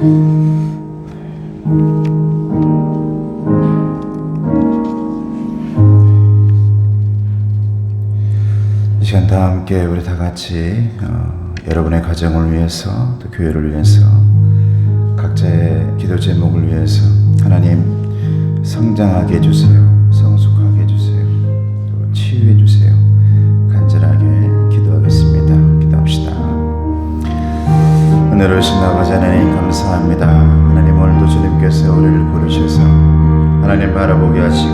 이 시간 다 함께 우리 다 같이 여러분의 가정을 위해서 또 교회를 위해서 각자의 기도 제목을 위해서 하나님 성장하게 해주세요, 성숙하게 해주세요, 또 치유해 주세요. 간절하게 기도하겠습니다. 기도합시다. 은혜로우신 아버지 하나님 감사합니다. 하나님 오늘도 주님께서 우리를 부르셔서 하나님 바라보게 하시고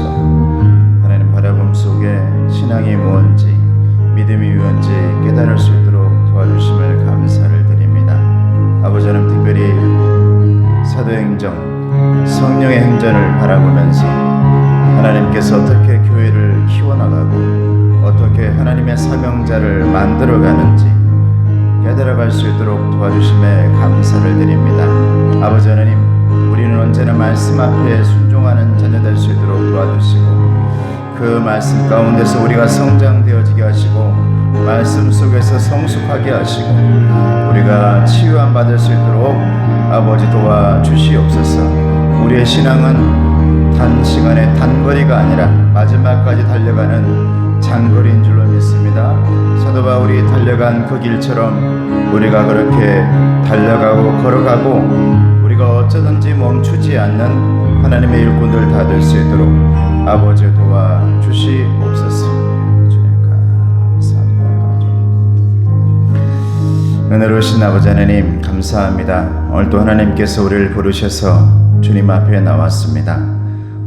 하나님 바라봄 속에 신앙이 무언지 믿음이 무언지 깨달을 수 있도록 도와주심을 감사를 드립니다. 아버지 하나님 특별히 사도행전 성령의 행전을 바라보면서 하나님께서 어떻게 교회를 키워나가고 어떻게 하나님의 사명자를 만들어가는지 깨달아갈 수 있도록 도와주심에 감사를 드립니다. 아버지 하나님 우리는 언제나 말씀 앞에 순종하는 자녀 될 수 있도록 도와주시고 그 말씀 가운데서 우리가 성장되어지게 하시고 말씀 속에서 성숙하게 하시고 우리가 치유함 받을 수 있도록 아버지 도와주시옵소서. 우리의 신앙은 단시간에 단거리가 아니라 마지막까지 달려가는 장거리인 줄로 믿습니다. 사도 바울이 달려간 그 길처럼 우리가 그렇게 달려가고 걸어가고 우리가 어쩌든지 멈추지 않는 하나님의 일꾼들 다 될 수 있도록 아버지 도와주시옵소서. 주님 감사합니다. 은혜로우신 아버지 하나님 감사합니다. 오늘도 하나님께서 우리를 부르셔서 주님 앞에 나왔습니다.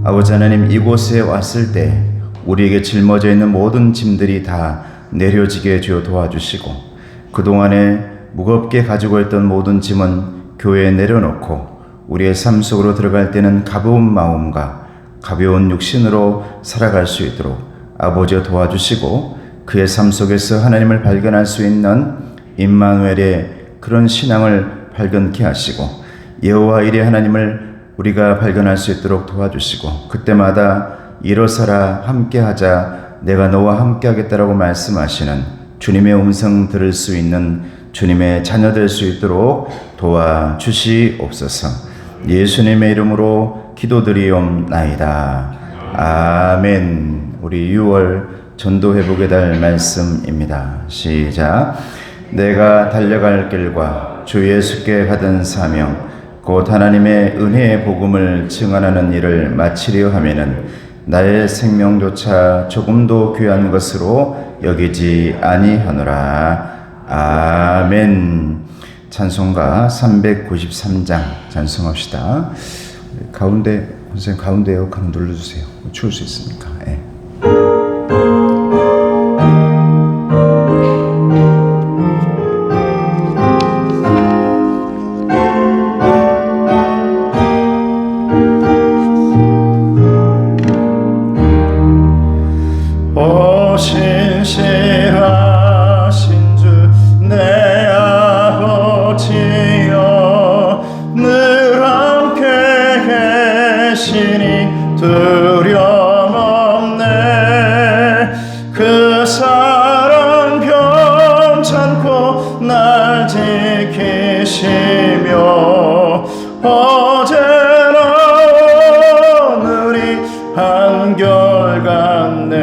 아버지 하나님 이곳에 왔을 때 우리에게 짊어져 있는 모든 짐들이 다 내려지게 주여 도와주시고 그동안에 무겁게 가지고 있던 모든 짐은 교회에 내려놓고 우리의 삶 속으로 들어갈 때는 가벼운 마음과 가벼운 육신으로 살아갈 수 있도록 아버지여 도와주시고 그의 삶 속에서 하나님을 발견할 수 있는 임마누엘의 그런 신앙을 발견케 하시고 여호와 일의 하나님을 우리가 발견할 수 있도록 도와주시고 그때마다 일어서라 함께하자 내가 너와 함께하겠다라고 말씀하시는 주님의 음성 들을 수 있는 주님의 자녀 될 수 있도록 도와주시옵소서. 예수님의 이름으로 기도드리옵나이다. 아멘. 우리 6월 전도회복의 달 말씀입니다. 시작. 내가 달려갈 길과 주 예수께 받은 사명 곧 하나님의 은혜의 복음을 증언하는 일을 마치려 하면은 나의 생명조차 조금도 귀한 것으로 여기지 아니하노라. 아멘. 찬송가 393장 찬송합시다. 가운데 선생님 가운데 에어컨 눌러주세요. 추울 수 있으니까. 네. 신실하신 주 내 아버지여 늘 함께 계시니 두려움 없네. 그 사랑 변찮고 날 지키시며 어제나 오늘이 한결같네.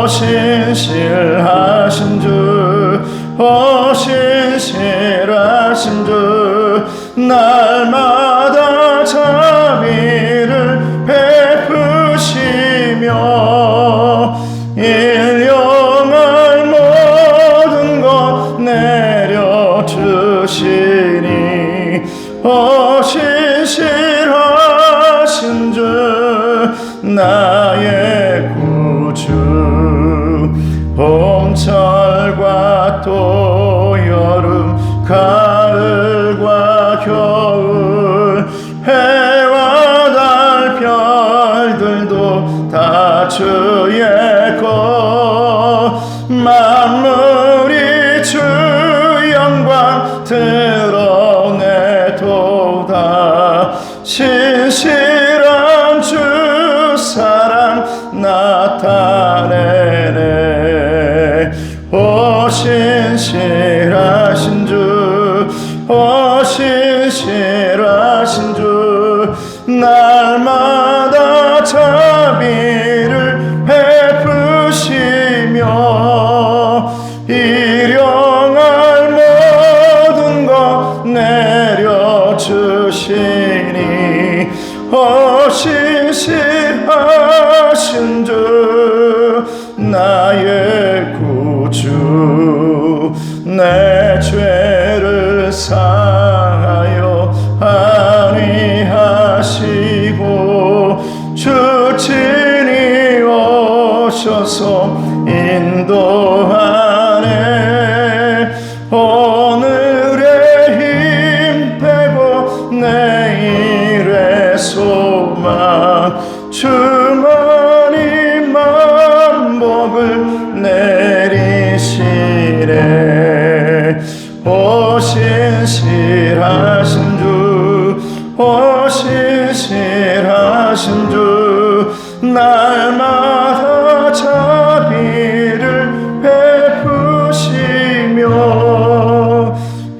신실하신 주, 신실하신 주, 날마다 자비를 베푸시며 일용할 모든 것 내려주시니 신실하신 주, 나의 봄철과 또 여름 가을과 겨울 해와 달 별들도 다 주의 것 만물이 주 영광 드러내도다. 신실한 주 사랑 나타내네. 신실하신 주 신실하신 주 날마다 자비를 베푸시며 일용할 모든 것 내려주시니 신실하신 주 나의 구주 내 죄를 사하여 안위하시고 주 친히 오셔서 인도하네 오늘의 힘 빼고 내일의 소망 주만이 만복을 내리시네 오 신실하신 주 오 신실하신 주 날마다 자비를 베푸시며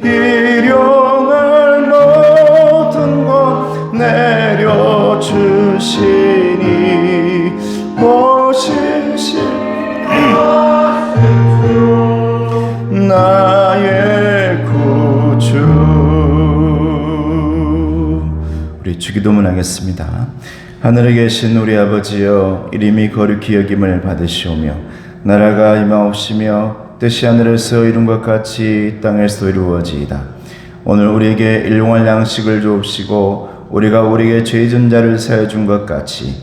일용할 모든 것 내려주시니 오 신실하신 주 나의 구주. 우리 주기도문 하겠습니다. 하늘에 계신 우리 아버지여 이름이 거룩히 여김을 받으시오며 나라가 임하옵시며 뜻이 하늘에서 이룬 것 같이 땅에서도 이루어지이다. 오늘 우리에게 일용할 양식을 주옵시고 우리가 우리에게 죄 진 자를 사하여 준 것 같이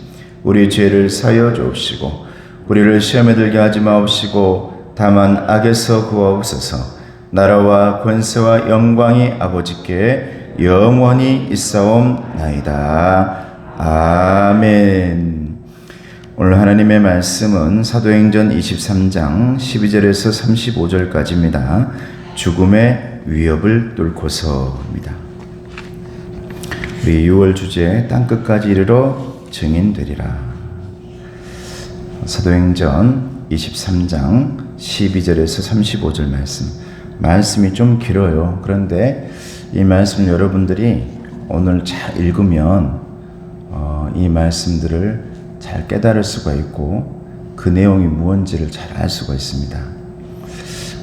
우리 죄를 사하여 주옵시고 우리를 시험에 들게 하지 마옵시고 다만 악에서 구하옵소서. 나라와 권세와 영광이 아버지께 영원히 있사옵나이다. 아멘. 오늘 하나님의 말씀은 사도행전 23장 12절에서 35절까지입니다. 죽음의 위협을 뚫고서입니다. 우리 6월 주제 땅끝까지 이르러 증인되리라. 사도행전 23장 12절에서 35절 말씀이 좀 길어요. 그런데 이 말씀 여러분들이 오늘 잘 읽으면 이 말씀들을 잘 깨달을 수가 있고 그 내용이 무언지를 잘 알 수가 있습니다.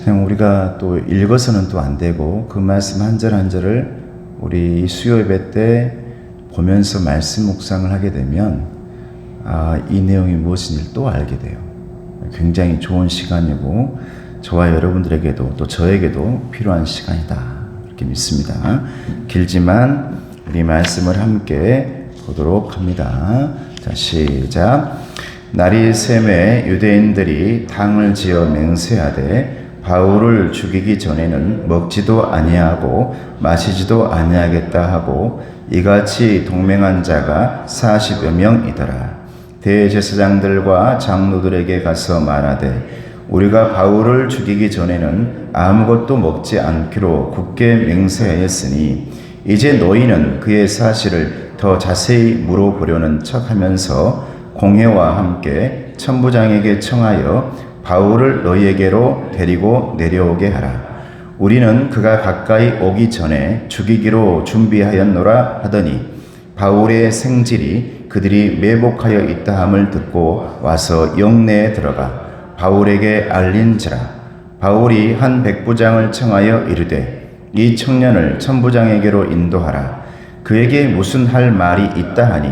그냥 우리가 또 읽어서는 또 안 되고 그 말씀 한 절 한 절을 우리 수요 예배 때 보면서 말씀 묵상을 하게 되면 이 내용이 무엇인지 또 알게 돼요. 굉장히 좋은 시간이고 저와 여러분들에게도 또 저에게도 필요한 시간이다 이렇게 믿습니다. 길지만 우리 말씀을 함께 보도록 합니다. 자, 시작. 날이 샘에 유대인들이 당을 지어 맹세하되 바울을 죽이기 전에는 먹지도 아니하고 마시지도 아니하겠다 하고 이같이 동맹한 자가 40여 명이더라. 대제사장들과 장로들에게 가서 말하되 우리가 바울을 죽이기 전에는 아무것도 먹지 않기로 굳게 맹세하였으니 이제 너희는 그의 사실을 더 자세히 물어보려는 척하면서 공회와 함께 천부장에게 청하여 바울을 너희에게로 데리고 내려오게 하라. 우리는 그가 가까이 오기 전에 죽이기로 준비하였노라 하더니 바울의 생질이 그들이 매복하여 있다함을 듣고 와서 영내에 들어가 바울에게 알린지라. 바울이 한 백부장을 청하여 이르되 이 청년을 천부장에게로 인도하라. 그에게 무슨 할 말이 있다 하니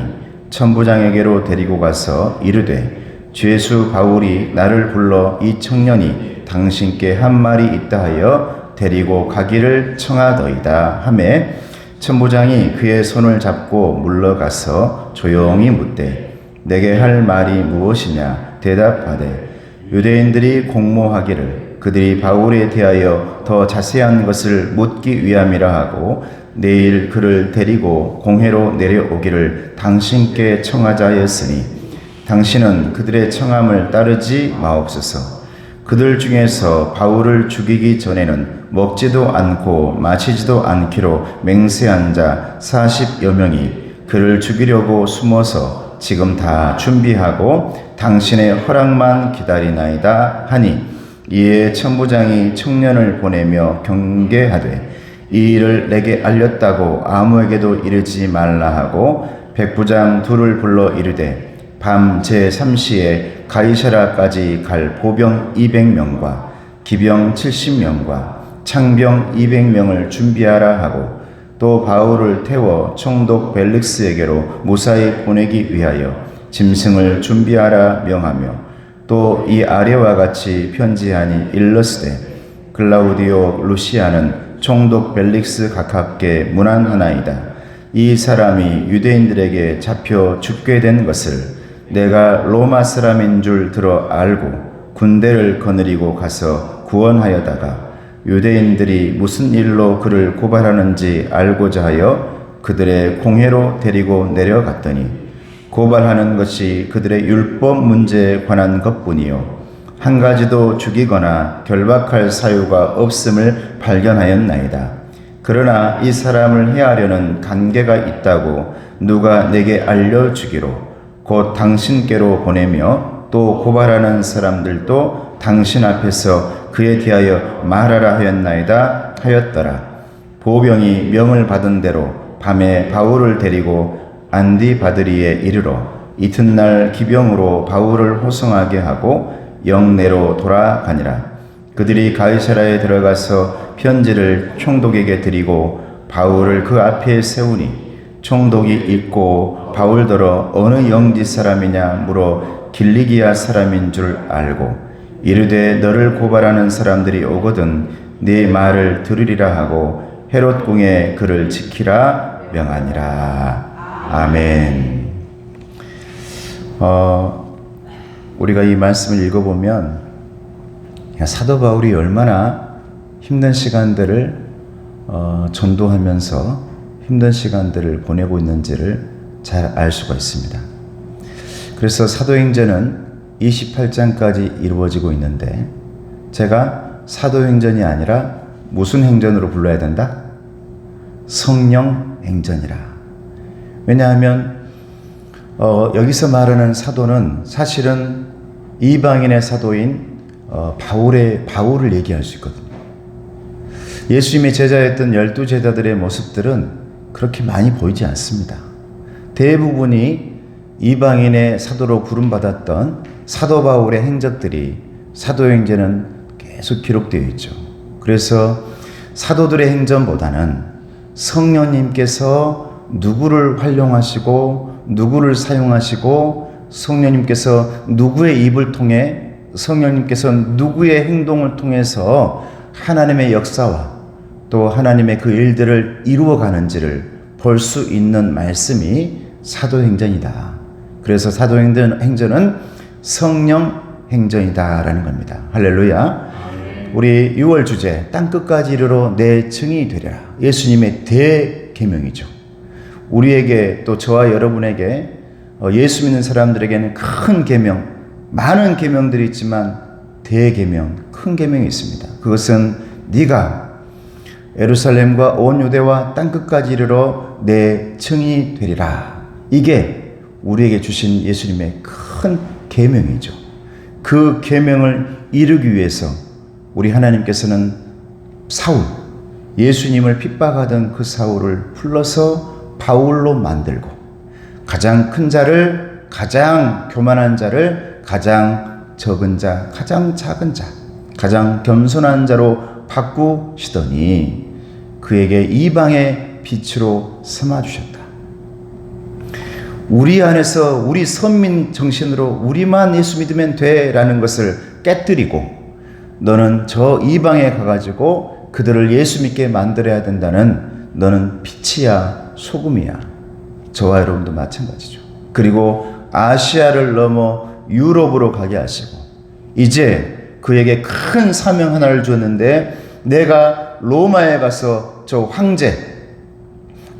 천부장에게로 데리고 가서 이르되 죄수 바울이 나를 불러 이 청년이 당신께 한 말이 있다 하여 데리고 가기를 청하더이다 하매 천부장이 그의 손을 잡고 물러가서 조용히 묻되 내게 할 말이 무엇이냐 대답하되 유대인들이 공모하기를 그들이 바울에 대하여 더 자세한 것을 묻기 위함이라 하고 내일 그를 데리고 공회로 내려오기를 당신께 청하자 하였으니 당신은 그들의 청함을 따르지 마옵소서. 그들 중에서 바울을 죽이기 전에는 먹지도 않고 마시지도 않기로 맹세한 자 40여 명이 그를 죽이려고 숨어서 지금 다 준비하고 당신의 허락만 기다리나이다 하니 이에 천부장이 청년을 보내며 경계하되 이 일을 내게 알렸다고 아무에게도 이르지 말라 하고 백부장 둘을 불러 이르되 밤 제3시에 가이사라까지 갈 보병 200명과 기병 70명과 창병 200명을 준비하라 하고 또 바울을 태워 총독 벨릭스에게로 무사히 보내기 위하여 짐승을 준비하라 명하며 또 이 아래와 같이 편지하니 일러스되 글라우디오 루시아는 총독 벨릭스 가깝게 문안하나이다. 이 사람이 유대인들에게 잡혀 죽게 된 것을 내가 로마 사람인 줄 들어 알고 군대를 거느리고 가서 구원하여다가 유대인들이 무슨 일로 그를 고발하는지 알고자 하여 그들의 공회로 데리고 내려갔더니 고발하는 것이 그들의 율법 문제에 관한 것뿐이요 한 가지도 죽이거나 결박할 사유가 없음을 발견하였나이다. 그러나 이 사람을 해하려는 관계가 있다고 누가 내게 알려주기로 곧 당신께로 보내며 또 고발하는 사람들도 당신 앞에서 그에 대하여 말하라 하였나이다 하였더라. 보병이 명을 받은 대로 밤에 바울을 데리고 안디바드리에 이르러 이튿날 기병으로 바울을 호송하게 하고 영내로 돌아가니라. 그들이 가이사라에 들어가서 편지를 총독에게 드리고 바울을 그 앞에 세우니 총독이 읽고 바울더러 어느 영지 사람이냐 물어 길리기아 사람인 줄 알고 이르되 너를 고발하는 사람들이 오거든 네 말을 들으리라 하고 헤롯 궁에 그를 지키라 명하니라. 아멘. 우리가 이 말씀을 읽어보면 사도 바울이 얼마나 힘든 시간들을 전도하면서 힘든 시간들을 보내고 있는지를 잘 알 수가 있습니다. 그래서 사도행전은 28장까지 이루어지고 있는데 제가 사도행전이 아니라 무슨 행전으로 불러야 된다? 성령행전이라. 왜냐하면 여기서 말하는 사도는 사실은 이방인의 사도인 바울을 얘기할 수 있거든요. 예수님의 제자였던 12제자들의 모습들은 그렇게 많이 보이지 않습니다. 대부분이 이방인의 사도로 부름받았던 사도 바울의 행적들이 사도행전은 계속 기록되어 있죠. 그래서 사도들의 행전보다는 성령님께서 누구를 활용하시고 누구를 사용하시고 성령님께서 누구의 입을 통해 성령님께서 누구의 행동을 통해서 하나님의 역사와 또 하나님의 그 일들을 이루어가는지를 볼 수 있는 말씀이 사도행전이다. 그래서 사도행전은 성령행전이다라는 겁니다. 할렐루야. 우리 6월 주제 땅끝까지 이르러 내 증인이 되리라. 예수님의 대계명이죠. 우리에게 또 저와 여러분에게 예수 믿는 사람들에게는 큰 계명, 많은 계명들이 있지만 대계명, 큰 계명이 있습니다. 그것은 네가 예루살렘과 온 유대와 땅끝까지 이르러 내 증인이 되리라. 이게 우리에게 주신 예수님의 큰 계명이죠. 그 계명을 이루기 위해서 우리 하나님께서는 사울, 예수님을 핍박하던 그 사울을 불러서 바울로 만들고 가장 큰 자를, 가장 교만한 자를 가장 적은 자, 가장 작은 자, 가장 겸손한 자로 바꾸시더니 그에게 이방의 빛으로 삼아주셨다. 우리 안에서 우리 선민 정신으로 우리만 예수 믿으면 돼 라는 것을 깨뜨리고 너는 저 이방에 가가지고 그들을 예수 믿게 만들어야 된다는 너는 빛이야 소금이야. 저와 여러분도 마찬가지죠. 그리고 아시아를 넘어 유럽으로 가게 하시고 이제 그에게 큰 사명 하나를 주었는데 내가 로마에 가서 저 황제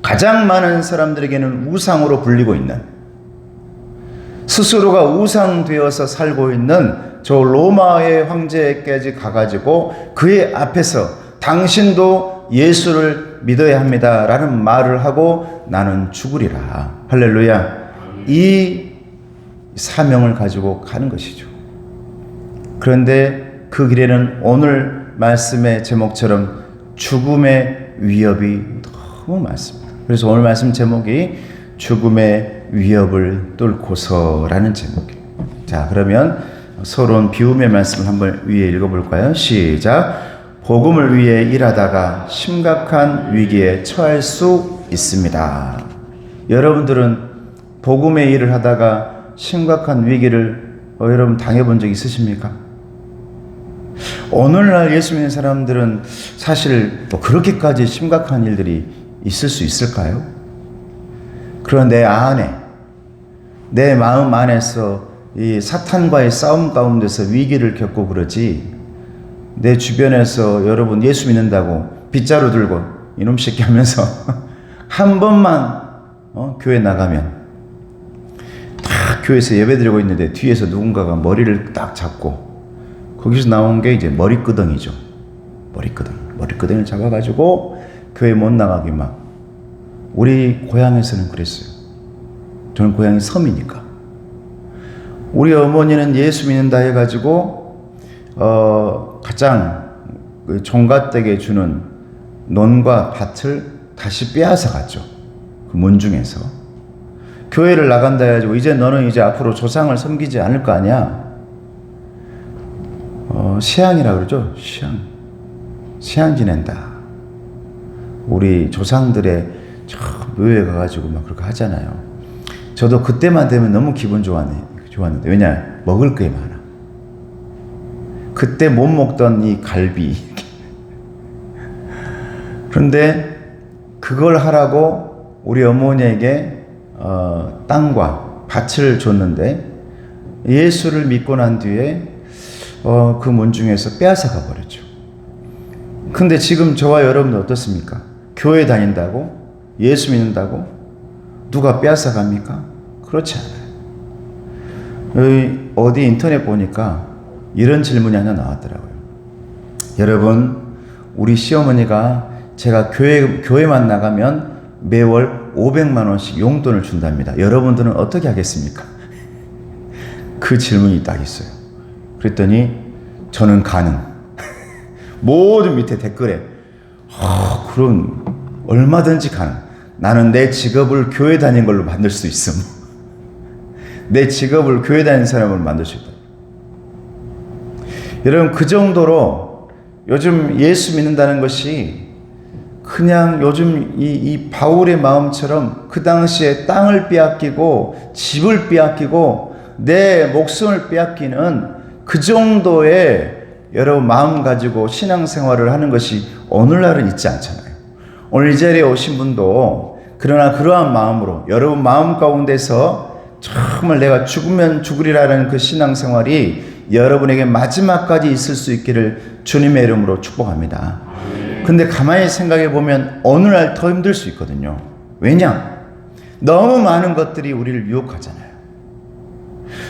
가장 많은 사람들에게는 우상으로 불리고 있는 스스로가 우상되어서 살고 있는 저 로마의 황제에까지 가가지고 그의 앞에서 당신도 예수를 믿어야 합니다 라는 말을 하고 나는 죽으리라. 할렐루야. 이 사명을 가지고 가는 것이죠. 그런데 그 길에는 오늘 말씀의 제목처럼 죽음의 위협이 너무 많습니다. 그래서 오늘 말씀 제목이 죽음의 위협을 뚫고서라는 제목이에요. 자, 그러면 서론 비움의 말씀을 한번 위에 읽어볼까요? 시작. 복음을 위해 일하다가 심각한 위기에 처할 수 있습니다. 여러분들은 복음의 일을 하다가 심각한 위기를 여러분 당해본 적 있으십니까? 오늘날 예수 믿는 사람들은 사실 뭐 그렇게까지 심각한 일들이 있을 수 있을까요? 그런 내 안에, 내 마음 안에서 이 사탄과의 싸움 가운데서 위기를 겪고 그러지, 내 주변에서 여러분 예수 믿는다고 빗자루 들고 이놈 새끼 하면서 한 번만 교회 나가면 딱 교회에서 예배드리고 있는데 뒤에서 누군가가 머리를 딱 잡고, 거기서 나온 게 이제 머리끄덩이죠. 머리끄덩이를 잡아가지고 교회 못 나가게 막. 우리 고향에서는 그랬어요. 저는 고향이 섬이니까. 우리 어머니는 예수 믿는다 해가지고 가장 종갓댁에 주는 논과 밭을 다시 빼앗아 갔죠. 그 문중에서. 교회를 나간다 해가지고 이제 너는 이제 앞으로 조상을 섬기지 않을 거 아니야. 시향이라 그러죠. 시향 지낸다. 우리 조상들의 저 묘에 가가지고 막 그렇게 하잖아요. 저도 그때만 되면 너무 기분 좋았는데 왜냐, 먹을 게 많아. 그때 못 먹던 이 갈비. 그런데 그걸 하라고 우리 어머니에게 땅과 밭을 줬는데 예수를 믿고 난 뒤에 그 문중에서 빼앗아가 버렸죠. 근데 지금 저와 여러분은 어떻습니까? 교회 다닌다고? 예수 믿는다고? 누가 빼앗아갑니까? 그렇지 않아요. 어디 인터넷 보니까 이런 질문이 하나 나왔더라고요. 여러분, 우리 시어머니가 제가 교회만 나가면 매월 500만 원씩 용돈을 준답니다. 여러분들은 어떻게 하겠습니까? 그 질문이 딱 있어요. 그랬더니 저는 가능. 모든 밑에 댓글에 그럼 얼마든지 가능. 나는 내 직업을 교회 다닌 걸로 만들 수 있음. 내 직업을 교회 다니는 사람으로 만들 수 있다. 여러분, 그 정도로 요즘 예수 믿는다는 것이 그냥 요즘 이 바울의 마음처럼 그 당시에 땅을 빼앗기고 집을 빼앗기고 내 목숨을 빼앗기는 그 정도의 여러분 마음 가지고 신앙생활을 하는 것이 오늘날은 있지 않잖아요. 오늘 이 자리에 오신 분도 그러나 그러한 마음으로 여러분 마음 가운데서 정말 내가 죽으면 죽으리라는 그 신앙생활이 여러분에게 마지막까지 있을 수 있기를 주님의 이름으로 축복합니다. 근데 가만히 생각해 보면 오늘날 더 힘들 수 있거든요. 왜냐? 너무 많은 것들이 우리를 유혹하잖아요.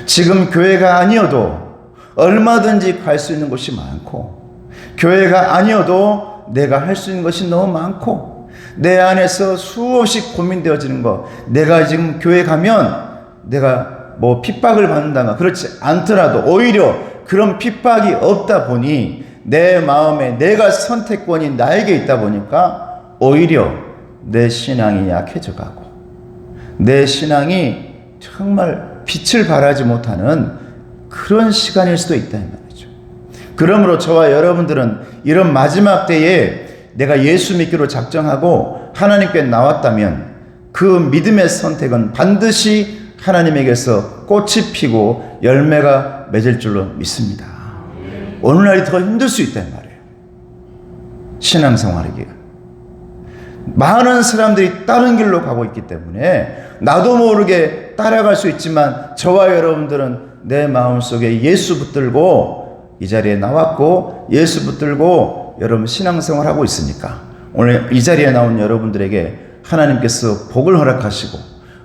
지금 교회가 아니어도 얼마든지 갈 수 있는 곳이 많고, 교회가 아니어도 내가 할 수 있는 것이 너무 많고, 내 안에서 수없이 고민되어지는 것, 내가 지금 교회 가면 내가 뭐 핍박을 받는다가 그렇지 않더라도 오히려 그런 핍박이 없다 보니 내 마음에 내가 선택권이 나에게 있다 보니까 오히려 내 신앙이 약해져 가고 내 신앙이 정말 빛을 발하지 못하는 그런 시간일 수도 있다 이 말이죠. 그러므로 저와 여러분들은 이런 마지막 때에 내가 예수 믿기로 작정하고 하나님께 나왔다면 그 믿음의 선택은 반드시 하나님에게서 꽃이 피고 열매가 맺을 줄로 믿습니다. 오늘날이 더 힘들 수 있단 말이에요. 신앙생활이기가. 많은 사람들이 다른 길로 가고 있기 때문에 나도 모르게 따라갈 수 있지만 저와 여러분들은 내 마음속에 예수 붙들고 이 자리에 나왔고 예수 붙들고 여러분 신앙생활하고 있으니까 오늘 이 자리에 나온 여러분들에게 하나님께서 복을 허락하시고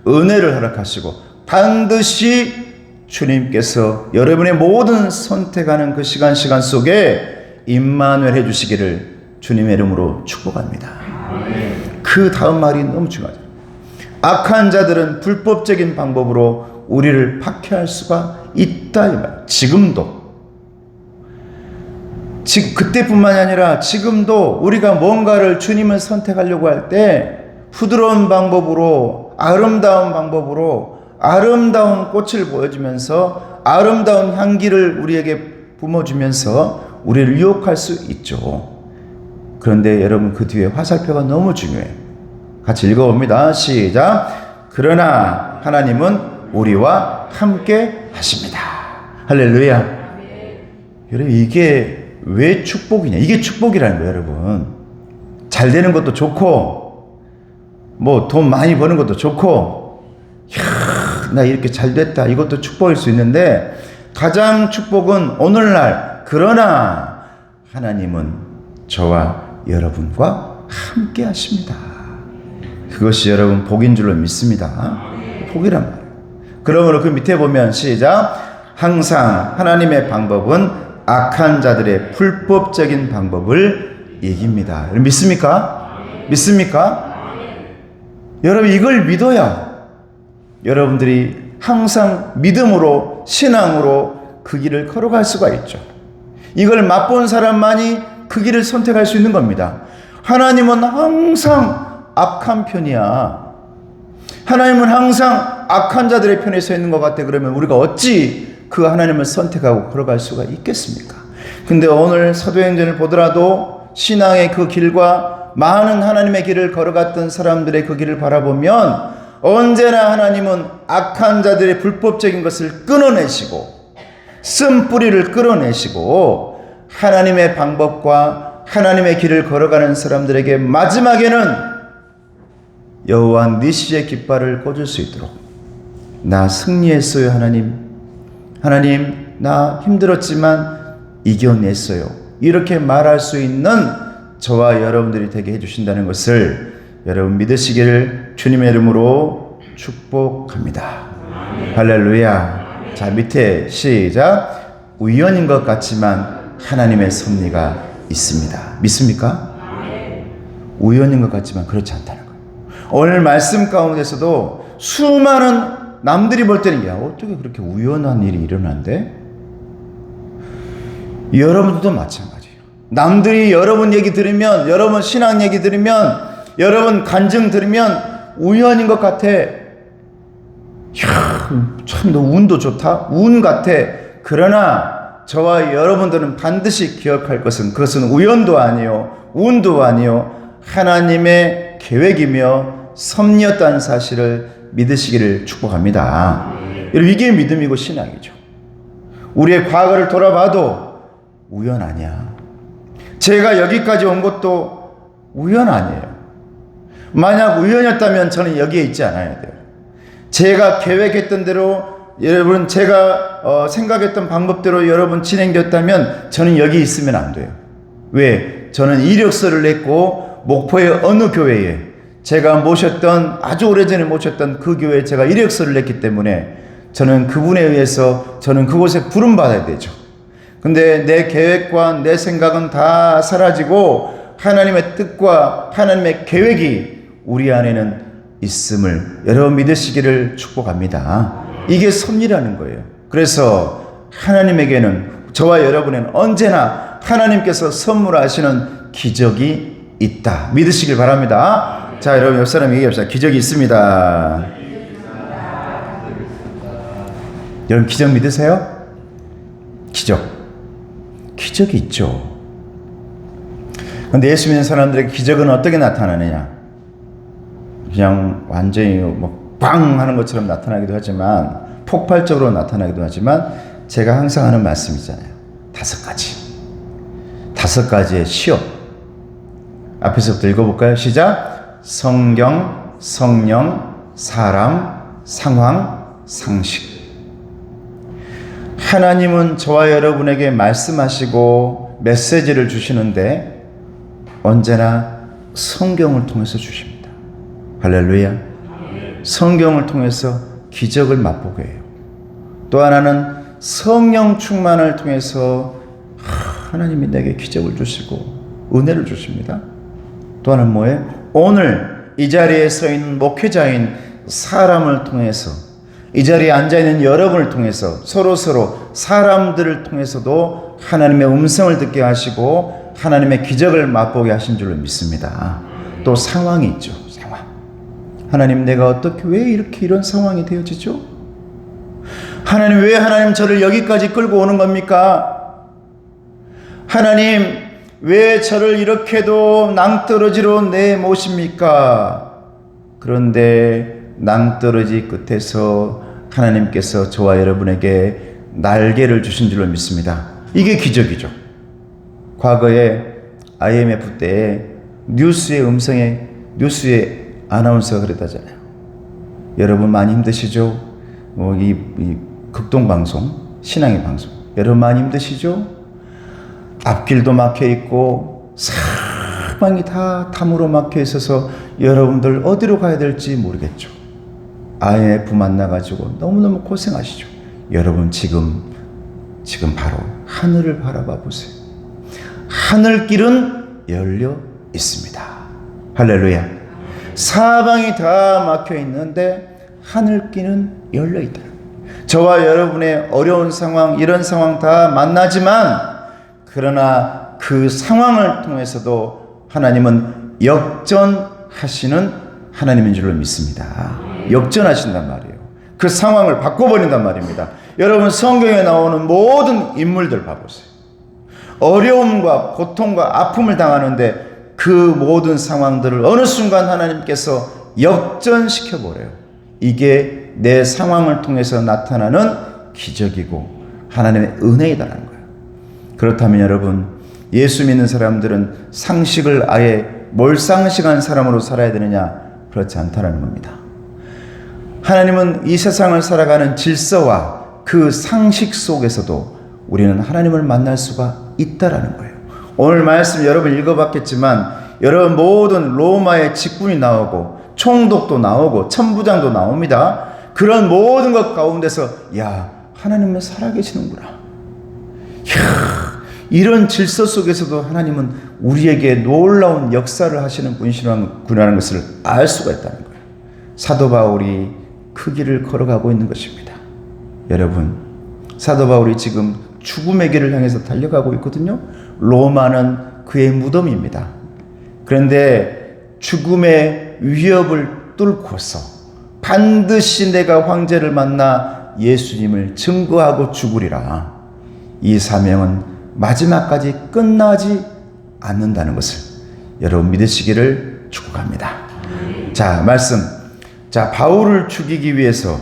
은혜를 허락하시고 반드시 주님께서 여러분의 모든 선택하는 그 시간 속에 임마누엘 해주시기를 주님의 이름으로 축복합니다. 그 다음 말이 너무 중요하죠. 악한 자들은 불법적인 방법으로 우리를 박해할 수가 있다 이 말. 지금도 지금 그때뿐만이 아니라 지금도 우리가 뭔가를 주님을 선택하려고 할 때 부드러운 방법으로, 아름다운 방법으로 아름다운 꽃을 보여주면서 아름다운 향기를 우리에게 뿜어주면서 우리를 유혹할 수 있죠. 그런데 여러분, 그 뒤에 화살표가 너무 중요해요. 같이 읽어봅니다. 시작. 그러나 하나님은 우리와 함께 하십니다. 할렐루야. 여러분, 이게 왜 축복이냐? 이게 축복이라는 거예요, 여러분. 잘 되는 것도 좋고, 뭐 돈 많이 버는 것도 좋고, 이야, 나 이렇게 잘 됐다, 이것도 축복일 수 있는데, 가장 축복은 오늘날, 그러나 하나님은 저와 여러분과 함께 하십니다. 그것이 여러분 복인 줄로 믿습니다. 복이란 말이에요. 그러므로 그 밑에 보면 시작. 항상 하나님의 방법은 악한 자들의 불법적인 방법을 이깁니다. 믿습니까? 믿습니까? 여러분, 이걸 믿어야 여러분들이 항상 믿음으로, 신앙으로 그 길을 걸어갈 수가 있죠. 이걸 맛본 사람만이 그 길을 선택할 수 있는 겁니다. 하나님은 항상 악한 편이야. 하나님은 항상 악한 자들의 편에 서 있는 것 같아. 그러면 우리가 어찌 그 하나님을 선택하고 걸어갈 수가 있겠습니까? 근데 오늘 사도행전을 보더라도 신앙의 그 길과 많은 하나님의 길을 걸어갔던 사람들의 그 길을 바라보면 언제나 하나님은 악한 자들의 불법적인 것을 끊어내시고 쓴뿌리를 끌어내시고 하나님의 방법과 하나님의 길을 걸어가는 사람들에게 마지막에는 여호와 니시의 깃발을 꽂을 수 있도록, 나 승리했어요 하나님, 하나님 나 힘들었지만 이겨냈어요, 이렇게 말할 수 있는 저와 여러분들이 되게 해주신다는 것을 여러분 믿으시기를 주님의 이름으로 축복합니다. 할렐루야. 자, 밑에 시작. 우연인 것 같지만 하나님의 섭리가 있습니다. 믿습니까? 우연인 것 같지만 그렇지 않다는 거예요. 오늘 말씀 가운데서도 수많은 남들이 볼 때는 야, 어떻게 그렇게 우연한 일이 일어난대? 여러분들도 마찬가지예요. 남들이 여러분 얘기 들으면, 여러분 신앙 얘기 들으면, 여러분 간증 들으면 우연인 것 같아. 참 너 운도 좋다, 운 같아. 그러나 저와 여러분들은 반드시 기억할 것은 그것은 우연도 아니요, 운도 아니요, 하나님의 계획이며 섭리였다는 사실을 믿으시기를 축복합니다. 여러분, 이게 믿음이고 신앙이죠. 우리의 과거를 돌아봐도 우연 아니야. 제가 여기까지 온 것도 우연 아니에요. 만약 우연이었다면 저는 여기에 있지 않아야 돼요. 제가 계획했던 대로, 여러분 제가 생각했던 방법대로 여러분 진행되었다면 저는 여기 있으면 안 돼요. 왜? 저는 이력서를 냈고 목포의 어느 교회에 제가 모셨던, 아주 오래전에 모셨던 그 교회에 제가 이력서를 냈기 때문에 저는 그분에 의해서 저는 그곳에 부름받아야 되죠. 근데 내 계획과 내 생각은 다 사라지고 하나님의 뜻과 하나님의 계획이 우리 안에는 있음을 여러분 믿으시기를 축복합니다. 이게 섭리라는 거예요. 그래서 하나님에게는, 저와 여러분에는 언제나 하나님께서 선물하시는 기적이 있다. 믿으시길 바랍니다. 자, 여러분 옆 사람 얘기합시다. 기적이 있습니다. 여러분 기적 믿으세요? 기적이 있죠. 그런데 예수 믿는 사람들에게 기적은 어떻게 나타나느냐? 그냥 완전히 빵 하는 것처럼 나타나기도 하지만, 폭발적으로 나타나기도 하지만, 제가 항상 하는 말씀이잖아요. 5가지의 시험. 앞에서부터 읽어볼까요? 시작. 성경, 성령, 사람, 상황, 상식. 하나님은 저와 여러분에게 말씀하시고 메시지를 주시는데 언제나 성경을 통해서 주십니다. 할렐루야. 성경을 통해서 기적을 맛보게 해요. 또 하나는 성령 충만을 통해서 하나님이 내게 기적을 주시고 은혜를 주십니다. 또 하나는 뭐예요? 오늘 이 자리에 서 있는 목회자인 사람을 통해서, 이 자리에 앉아있는 여러분을 통해서, 서로 사람들을 통해서도 하나님의 음성을 듣게 하시고 하나님의 기적을 맛보게 하신 줄로 믿습니다. 또 상황이 있죠. 상황. 하나님, 내가 어떻게 왜 이렇게 이런 상황이 되어지죠? 하나님, 왜 하나님 저를 여기까지 끌고 오는 겁니까? 하나님, 왜 저를 이렇게도 낭떠러지로 내모십니까? 그런데 낭떠러지 끝에서 하나님께서 저와 여러분에게 날개를 주신 줄로 믿습니다. 이게 기적이죠. 과거에 IMF 때 뉴스의 아나운서가 그랬다잖아요. 여러분 많이 힘드시죠? 이 극동방송, 신앙의 방송. 여러분 많이 힘드시죠? 앞길도 막혀 있고 사방이 다 탐으로 막혀 있어서 여러분들 어디로 가야 될지 모르겠죠. IMF 만나가지고 너무너무 고생하시죠. 여러분 지금 바로 하늘을 바라봐 보세요. 하늘길은 열려 있습니다. 할렐루야. 사방이 다 막혀 있는데 하늘길은 열려 있다. 저와 여러분의 어려운 상황, 이런 상황 다 만나지만, 그러나 그 상황을 통해서도 하나님은 역전하시는 하나님인 줄로 믿습니다. 역전하신단 말이에요. 그 상황을 바꿔버린단 말입니다. 여러분, 성경에 나오는 모든 인물들 봐보세요. 어려움과 고통과 아픔을 당하는데 그 모든 상황들을 어느 순간 하나님께서 역전시켜버려요. 이게 내 상황을 통해서 나타나는 기적이고 하나님의 은혜이다라는 거예요. 그렇다면 여러분, 예수 믿는 사람들은 상식을 아예 몰상식한 사람으로 살아야 되느냐? 그렇지 않다는 겁니다. 하나님은 이 세상을 살아가는 질서와 그 상식 속에서도 우리는 하나님을 만날 수가 있다라는 거예요. 오늘 말씀 여러분 읽어봤겠지만, 여러분 모든 로마의 직분이 나오고 총독도 나오고 천부장도 나옵니다. 그런 모든 것 가운데서 야, 하나님은 살아계시는구나. 이런 질서 속에서도 하나님은 우리에게 놀라운 역사를 하시는 분이시라는 것을 알 수가 있다는 거예요. 사도 바울이 그 길을 걸어가고 있는 것입니다. 여러분, 사도 바울이 지금 죽음의 길을 향해서 달려가고 있거든요. 로마는 그의 무덤입니다. 그런데 죽음의 위협을 뚫고서 반드시 내가 황제를 만나 예수님을 증거하고 죽으리라. 이 사명은 마지막까지 끝나지 않는다는 것을 여러분 믿으시기를 축복합니다. 자, 말씀. 자, 바울을 죽이기 위해서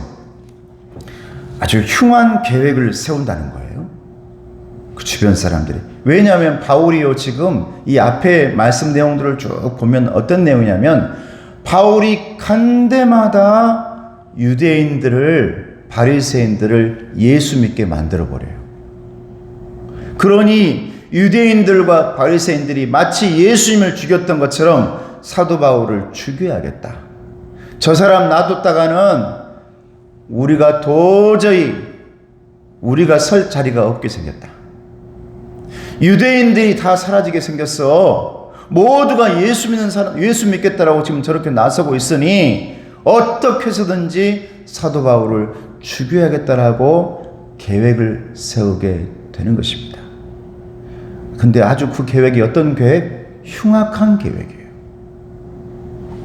아주 흉한 계획을 세운다는 거예요. 그 주변 사람들이. 왜냐하면 바울이요, 지금 이 앞에 말씀 내용들을 쭉 보면 어떤 내용이냐면, 바울이 간 데마다 유대인들을, 바리새인들을 예수 믿게 만들어 버려요. 그러니 유대인들과 바리새인들이 마치 예수님을 죽였던 것처럼 사도 바울을 죽여야겠다. 저 사람 놔뒀다가는 우리가 도저히 설 자리가 없게 생겼다. 유대인들이 다 사라지게 생겼어. 모두가 예수 믿는 사람, 예수 믿겠다라고 지금 저렇게 나서고 있으니 어떻게 해서든지 사도 바울을 죽여야겠다라고 계획을 세우게 되는 것입니다. 근데 아주 그 계획이 어떤 계획? 흉악한 계획이에요.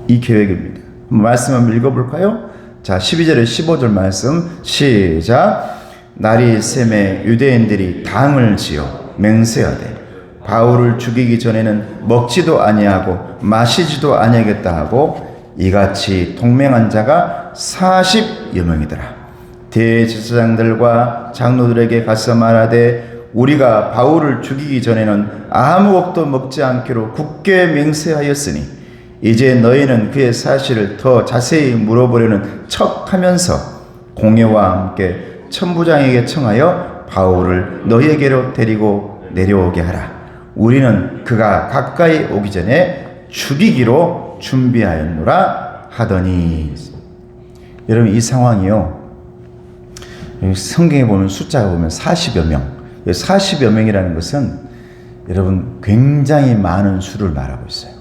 이 계획입니다. 말씀 한번 읽어볼까요? 자, 12절에 15절 말씀 시작. 날이 샘에 유대인들이 당을 지어 맹세하되 바울을 죽이기 전에는 먹지도 아니하고 마시지도 아니하겠다 하고 이같이 동맹한 자가 40여 명이더라. 대제사장들과 장로들에게 가서 말하되 우리가 바울을 죽이기 전에는 아무것도 먹지 않기로 굳게 맹세하였으니 이제 너희는 그의 사실을 더 자세히 물어보려는 척하면서 공회와 함께 천부장에게 청하여 바울을 너희에게로 데리고 내려오게 하라. 우리는 그가 가까이 오기 전에 죽이기로 준비하였노라 하더니. 여러분, 이 상황이요, 성경에 보면 숫자가 보면 40여 명. 40여 명이라는 것은 여러분 굉장히 많은 수를 말하고 있어요.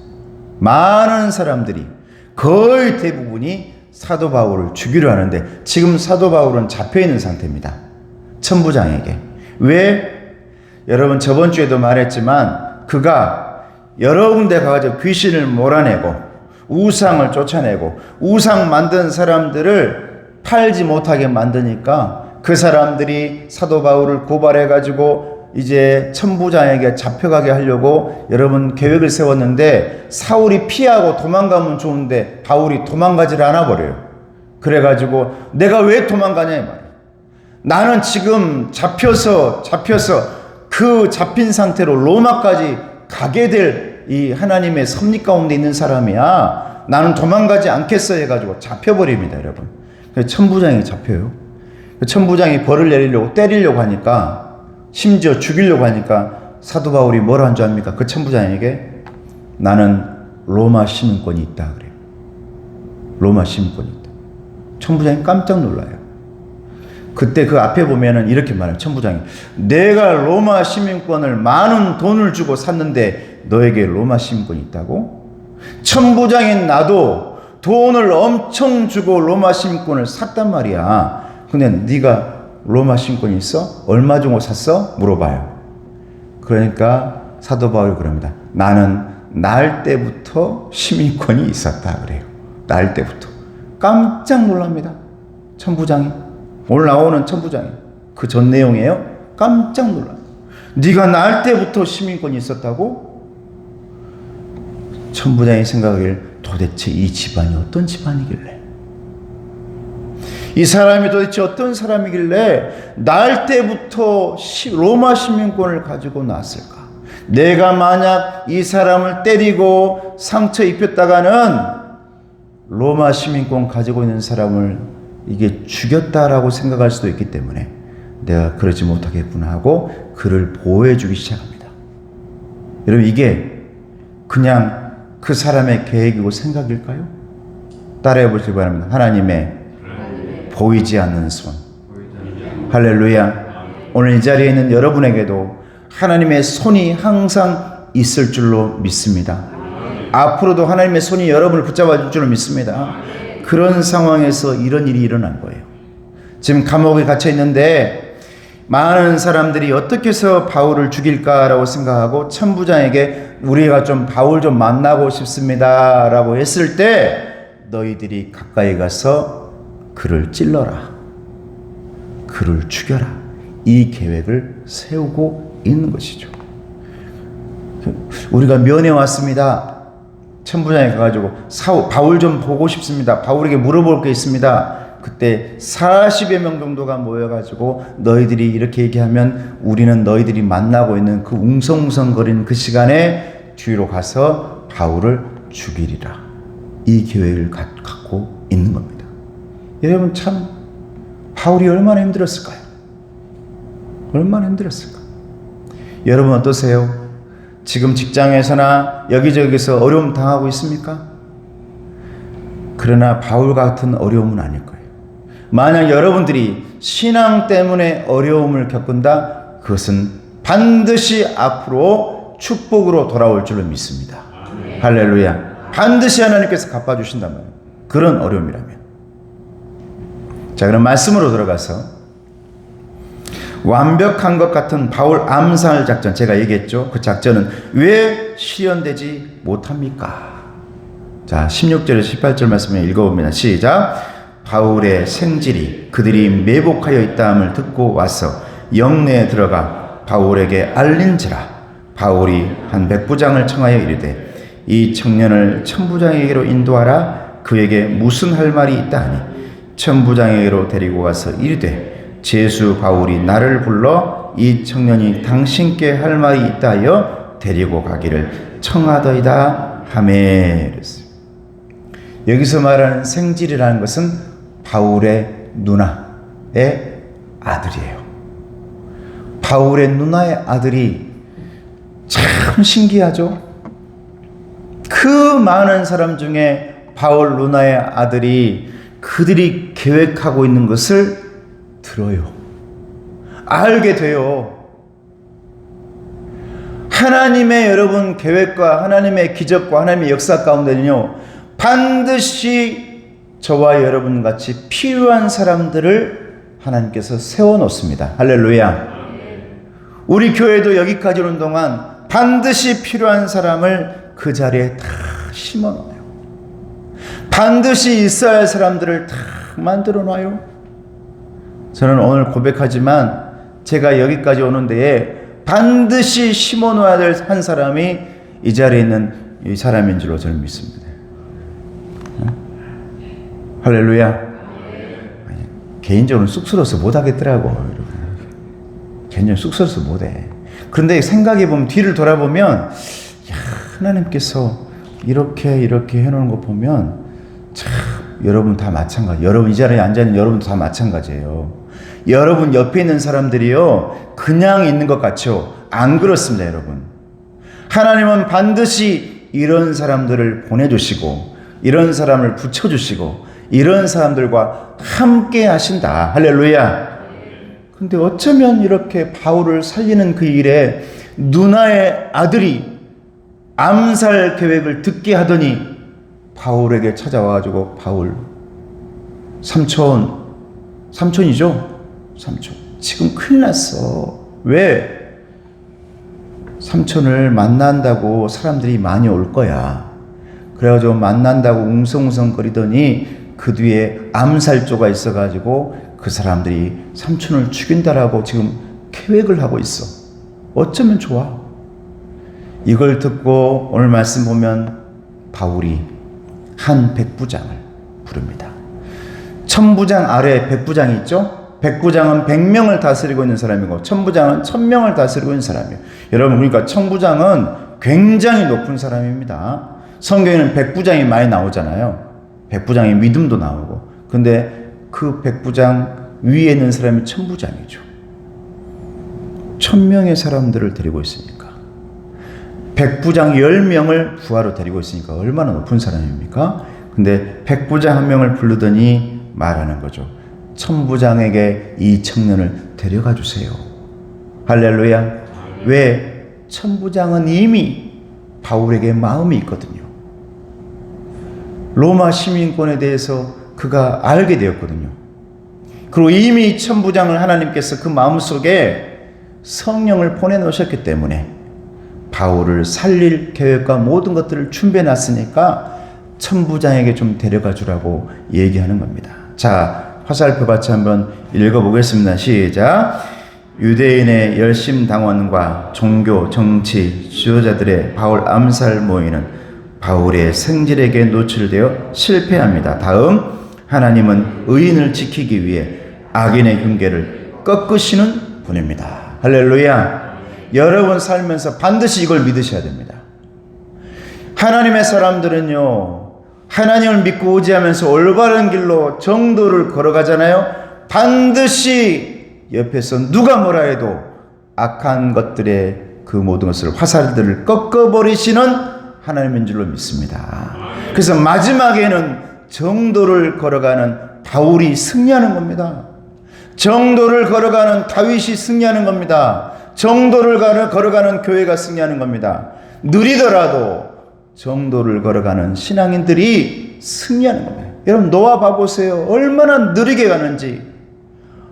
많은 사람들이, 거의 대부분이 사도 바울을 죽이려 하는데 지금 사도 바울은 잡혀있는 상태입니다. 천부장에게. 왜? 여러분 저번 주에도 말했지만 그가 여러 군데 가가지고 귀신을 몰아내고 우상을 쫓아내고 우상 만든 사람들을 팔지 못하게 만드니까 그 사람들이 사도 바울을 고발해가지고 이제 천부장에게 잡혀가게 하려고 여러분 계획을 세웠는데 사울이 피하고 도망가면 좋은데 바울이 도망가지를 않아 버려요. 그래가지고 내가 왜 도망가냐 이 말이에요. 나는 지금 잡혀서 그 잡힌 상태로 로마까지 가게 될 이 하나님의 섭리 가운데 있는 사람이야. 나는 도망가지 않겠어 해가지고 잡혀버립니다, 여러분. 그래서 천부장이 잡혀요. 천부장이 벌을 내리려고 때리려고 하니까 심지어 죽이려고 하니까 사도 바울이 뭘 한 줄 압니까? 그 천부장에게 나는 로마 시민권이 있다 그래요. 로마 시민권이 있다. 천부장이 깜짝 놀라요. 그때 그 앞에 보면은 이렇게 말해요. 천부장이 내가 로마 시민권을 많은 돈을 주고 샀는데 너에게 로마 시민권이 있다고? 천부장인 나도 돈을 엄청 주고 로마 시민권을 샀단 말이야. 근데 네가 로마 시민권이 있어? 얼마 주고 샀어? 물어봐요. 그러니까 사도 바울이 그럽니다. 나는 날 때부터 시민권이 있었다 그래요. 날 때부터. 깜짝 놀랍니다. 천부장이. 오늘 나오는 천부장이. 그 전 내용이에요. 깜짝 놀라요. 네가 날 때부터 시민권이 있었다고? 천부장이 생각하길 도대체 이 집안이 어떤 집안이길래? 이 사람이 도대체 어떤 사람이길래 날 때부터 로마 시민권을 가지고 나왔을까? 내가 만약 이 사람을 때리고 상처 입혔다가는 로마 시민권 가지고 있는 사람을 이게 죽였다라고 생각할 수도 있기 때문에 내가 그러지 못하겠구나 하고 그를 보호해 주기 시작합니다. 여러분 이게 그냥 그 사람의 계획이고 생각일까요? 따라해 보시기 바랍니다. 하나님의 보이지 않는 손. 할렐루야. 오늘 이 자리에 있는 여러분에게도 하나님의 손이 항상 있을 줄로 믿습니다. 앞으로도 하나님의 손이 여러분을 붙잡아 줄 줄로 믿습니다. 그런 상황에서 이런 일이 일어난 거예요. 지금 감옥에 갇혀 있는데 많은 사람들이 어떻게 해서 바울을 죽일까라고 생각하고 천부장에게 우리가 좀 바울 좀 만나고 싶습니다 라고 했을 때 너희들이 가까이 가서 그를 찔러라, 그를 죽여라, 이 계획을 세우고 있는 것이죠. 우리가 면회 왔습니다. 천부장에 가가지고 바울 좀 보고 싶습니다. 바울에게 물어볼 게 있습니다. 그때 40여 명 정도가 모여가지고 너희들이 이렇게 얘기하면 우리는 너희들이 만나고 있는 그 웅성웅성거리는 그 시간에 뒤로 가서 바울을 죽이리라. 이 계획을 갖고 있는 겁니다. 여러분 참 바울이 얼마나 힘들었을까요? 얼마나 힘들었을까? 여러분 어떠세요? 지금 직장에서나 여기저기서 어려움 당하고 있습니까? 그러나 바울 같은 어려움은 아닐 거예요. 만약 여러분들이 신앙 때문에 어려움을 겪는다, 그것은 반드시 앞으로 축복으로 돌아올 줄로 믿습니다. 할렐루야. 반드시 하나님께서 갚아주신단 말이에요. 그런 어려움이라면. 자, 그럼 말씀으로 들어가서 완벽한 것 같은 바울 암살 작전, 제가 얘기했죠. 그 작전은 왜 실현되지 못합니까? 자, 16절에서 18절 말씀을 읽어봅니다. 시작. 바울의 생질이 그들이 매복하여 있다함을 듣고 와서 영내에 들어가 바울에게 알린지라. 바울이 한 백부장을 청하여 이르되 이 청년을 천부장에게로 인도하라. 그에게 무슨 할 말이 있다 하니 천부장에게로 데리고 가서 이르되 제수 바울이 나를 불러 이 청년이 당신께 할 말이 있다 하여 데리고 가기를 청하더이다 하매. 여기서 말하는 생질이라는 것은 바울의 누나의 아들이에요. 바울의 누나의 아들이 참 신기하죠. 그 많은 사람 중에 바울 누나의 아들이 그들이 계획하고 있는 것을 들어요. 알게 돼요. 하나님의 여러분 계획과 하나님의 기적과 하나님의 역사 가운데는요, 반드시 저와 여러분 같이 필요한 사람들을 하나님께서 세워놓습니다. 할렐루야. 우리 교회도 여기까지 오는 동안 반드시 필요한 사람을 그 자리에 다 심어놔요. 반드시 있어야 할 사람들을 다 만들어놔요. 저는 오늘 고백하지만 제가 여기까지 오는 데에 반드시 심어놔야 될 한 사람이 이 자리에 있는 이 사람인 줄로 저는 믿습니다. 할렐루야. 개인적으로 쑥스러워서 못하겠더라고. 개인적으로 쑥스러워서 못해. 그런데 생각해보면 뒤를 돌아보면 야, 하나님께서 이렇게 해놓은 거 보면 참 여러분 다 마찬가지. 여러분 이 자리에 앉아있는 여러분도 다 마찬가지예요. 여러분 옆에 있는 사람들이요 그냥 있는 것 같죠? 안 그렇습니다. 여러분 하나님은 반드시 이런 사람들을 보내주시고 이런 사람을 붙여주시고 이런 사람들과 함께 하신다. 할렐루야. 근데 어쩌면 이렇게 바울을 살리는 그 일에 누나의 아들이 암살 계획을 듣게 하더니 바울에게 찾아와가지고 바울 삼촌이죠? 삼촌 지금 큰일 났어. 왜? 삼촌을 만난다고 사람들이 많이 올 거야. 그래가지고 만난다고 웅성웅성거리더니 그 뒤에 암살조가 있어가지고 그 사람들이 삼촌을 죽인다라고 지금 계획을 하고 있어. 어쩌면 좋아. 이걸 듣고 오늘 말씀 보면 바울이 한 백부장을 부릅니다. 천부장 아래 백부장이 있죠? 백부장은 100명을 다스리고 있는 사람이고 천부장은 1000명을 다스리고 있는 사람이에요. 여러분 그러니까 천부장은 굉장히 높은 사람입니다. 성경에는 백부장이 많이 나오잖아요. 백부장의 믿음도 나오고. 근데 그 백부장 위에 있는 사람이 천부장이죠. 1000명의 사람들을 데리고 있으니까. 백부장 10명을 부하로 데리고 있으니까 얼마나 높은 사람입니까? 근데 백부장 한 명을 부르더니 말하는 거죠. 천부장에게 이 청년을 데려가 주세요. 할렐루야. 왜? 천부장은 이미 바울에게 마음이 있거든요. 로마 시민권에 대해서 그가 알게 되었거든요. 그리고 이미 천부장을 하나님께서 그 마음속에 성령을 보내놓으셨기 때문에 바울을 살릴 계획과 모든 것들을 준비해 놨으니까 천부장에게 좀 데려가 주라고 얘기하는 겁니다. 자, 화살표 같이 한번 읽어보겠습니다. 시작. 유대인의 열심당원과 종교, 정치, 지도자들의 바울 암살 모의는 바울의 성질에게 노출되어 실패합니다. 다음, 하나님은 의인을 지키기 위해 악인의 흉계를 꺾으시는 분입니다. 할렐루야. 여러분 살면서 반드시 이걸 믿으셔야 됩니다. 하나님의 사람들은요, 하나님을 믿고 의지하면서 올바른 길로 정도를 걸어가잖아요. 반드시 옆에서 누가 뭐라 해도 악한 것들의 그 모든 것을 화살들을 꺾어버리시는 하나님인 줄로 믿습니다. 그래서 마지막에는 정도를 걸어가는 바울이 승리하는 겁니다. 정도를 걸어가는 다윗이 승리하는 겁니다. 정도를 걸어가는 교회가 승리하는 겁니다. 느리더라도 정도를 걸어가는 신앙인들이 승리하는 겁니다. 여러분 노아 봐보세요. 얼마나 느리게 가는지.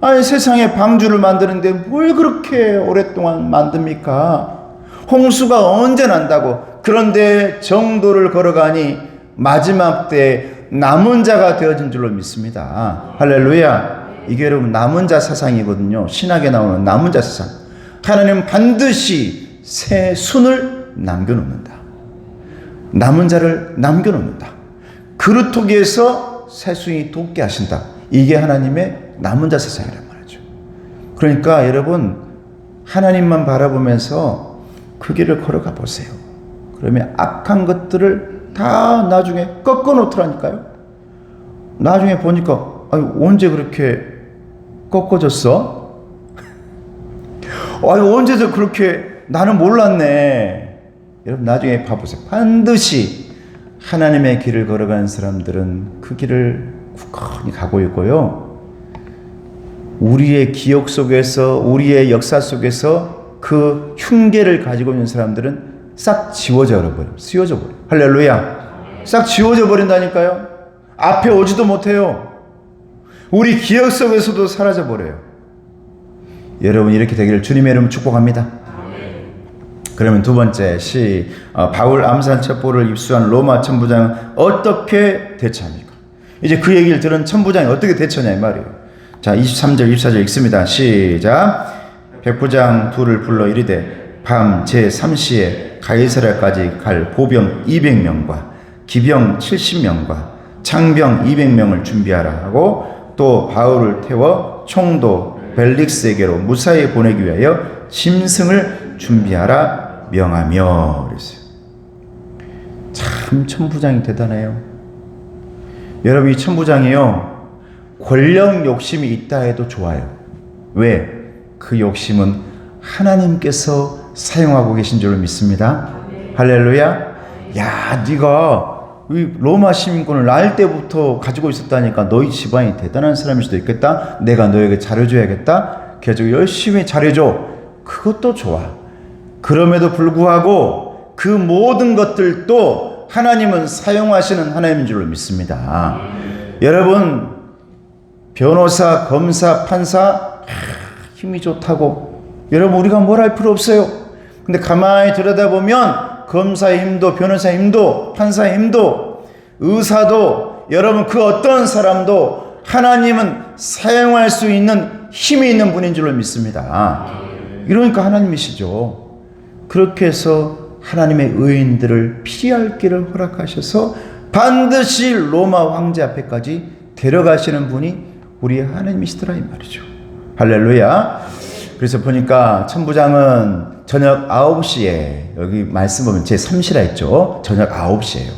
아니 세상에 방주를 만드는데 뭘 그렇게 오랫동안 만듭니까? 홍수가 언제 난다고. 그런데 정도를 걸어가니 마지막 때 남은 자가 되어진 줄로 믿습니다. 할렐루야. 이게 여러분 남은 자 사상이거든요. 신학에 나오는 남은 자 사상. 하나님은 반드시 새 순을 남겨놓는다. 남은 자를 남겨놓는다. 그루터기에서 새 순이 돋게 하신다. 이게 하나님의 남은 자 사상이란 말이죠. 그러니까 여러분 하나님만 바라보면서 그 길을 걸어가 보세요. 그러면 악한 것들을 다 나중에 꺾어 놓더라니까요. 나중에 보니까 아유, 언제 그렇게 꺾어졌어? 아유, 언제서 그렇게 나는 몰랐네. 여러분 나중에 봐보세요. 반드시 하나님의 길을 걸어가는 사람들은 그 길을 굳건히 가고 있고요. 우리의 기억 속에서 우리의 역사 속에서 그 흉계를 가지고 있는 사람들은 싹 지워져 버려요. 씌워져 버려요. 할렐루야. 싹 지워져 버린다니까요. 앞에 오지도 못해요. 우리 기억 속에서도 사라져 버려요. 여러분 이렇게 되기를 주님의 이름으로 축복합니다. 그러면 두 번째 바울 암살 첩보를 입수한 로마 천부장은 어떻게 대처합니까? 이제 그 얘기를 들은 천부장이 어떻게 대처냐 이 말이에요. 자, 23절 24절 읽습니다. 시작. 백부장 둘을 불러 이르되 밤 제3시에 가이사랴까지 갈 보병 200명과 기병 70명과 창병 200명을 준비하라 하고 또 바울을 태워 총독 벨릭스에게로 무사히 보내기 위하여 짐승을 준비하라 명하며 그랬어요. 참 천부장이 대단해요. 여러분 이 천부장이요 권력 욕심이 있다 해도 좋아요. 왜? 그 욕심은 하나님께서 사용하고 계신 줄을 믿습니다. 할렐루야. 야, 네가 이 로마 시민권을 낳을 때부터 가지고 있었다니까 너희 집안이 대단한 사람일 수도 있겠다. 내가 너에게 잘해줘야겠다. 그래서 열심히 잘해줘. 그것도 좋아. 그럼에도 불구하고 그 모든 것들도 하나님은 사용하시는 하나님인 줄로 믿습니다. 여러분 변호사, 검사, 판사 힘이 좋다고 여러분 우리가 뭘 할 필요 없어요. 근데 가만히 들여다보면 검사의 힘도 변호사의 힘도 판사의 힘도 의사도 여러분 그 어떤 사람도 하나님은 사용할 수 있는 힘이 있는 분인 줄로 믿습니다. 이러니까 하나님이시죠. 그렇게 해서 하나님의 의인들을 피할 길을 허락하셔서 반드시 로마 황제 앞에까지 데려가시는 분이 우리 하나님이시더라 이 말이죠. 할렐루야. 그래서 보니까 천부장은 저녁 9시에 여기 말씀 보면 제3시라 했죠. 저녁 9시예요.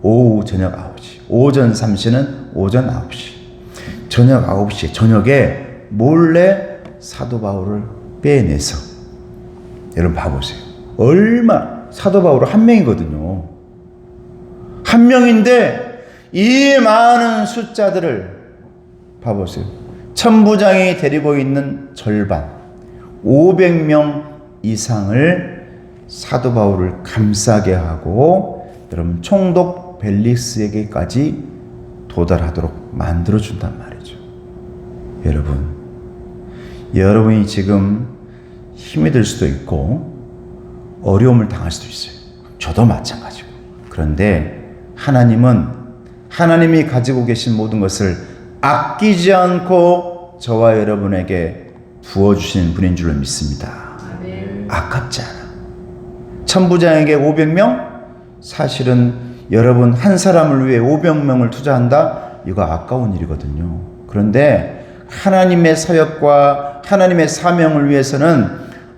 오후 저녁 9시. 오전 3시는 오전 9시. 저녁 9시에 저녁에 몰래 사도 바울을 빼내서 여러분 봐보세요. 얼마 사도 바울은 한 명이거든요. 한 명인데 이 많은 숫자들을 봐보세요. 천부장이 데리고 있는 절반 500명 이상을 사도 바울을 감싸게 하고 여러분 총독 벨릭스에게까지 도달하도록 만들어준단 말이죠. 여러분이 지금 힘이 들 수도 있고 어려움을 당할 수도 있어요. 저도 마찬가지고. 그런데 하나님은 하나님이 가지고 계신 모든 것을 아끼지 않고 저와 여러분에게 부어주시는 분인 줄로 믿습니다. 아깝지 않아. 천부장에게 500명? 사실은 여러분 한 사람을 위해 500명을 투자한다? 이거 아까운 일이거든요. 그런데 하나님의 사역과 하나님의 사명을 위해서는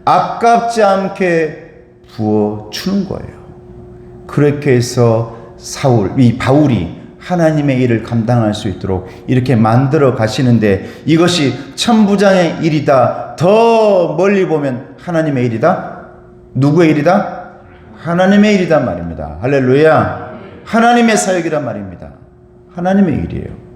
아깝지 않게 부어주는 거예요. 그렇게 해서 바울이 하나님의 일을 감당할 수 있도록 이렇게 만들어 가시는데 이것이 천부장의 일이다. 더 멀리 보면 하나님의 일이다. 누구의 일이다? 하나님의 일이란 말입니다. 할렐루야. 하나님의 사역이란 말입니다. 하나님의 일이에요.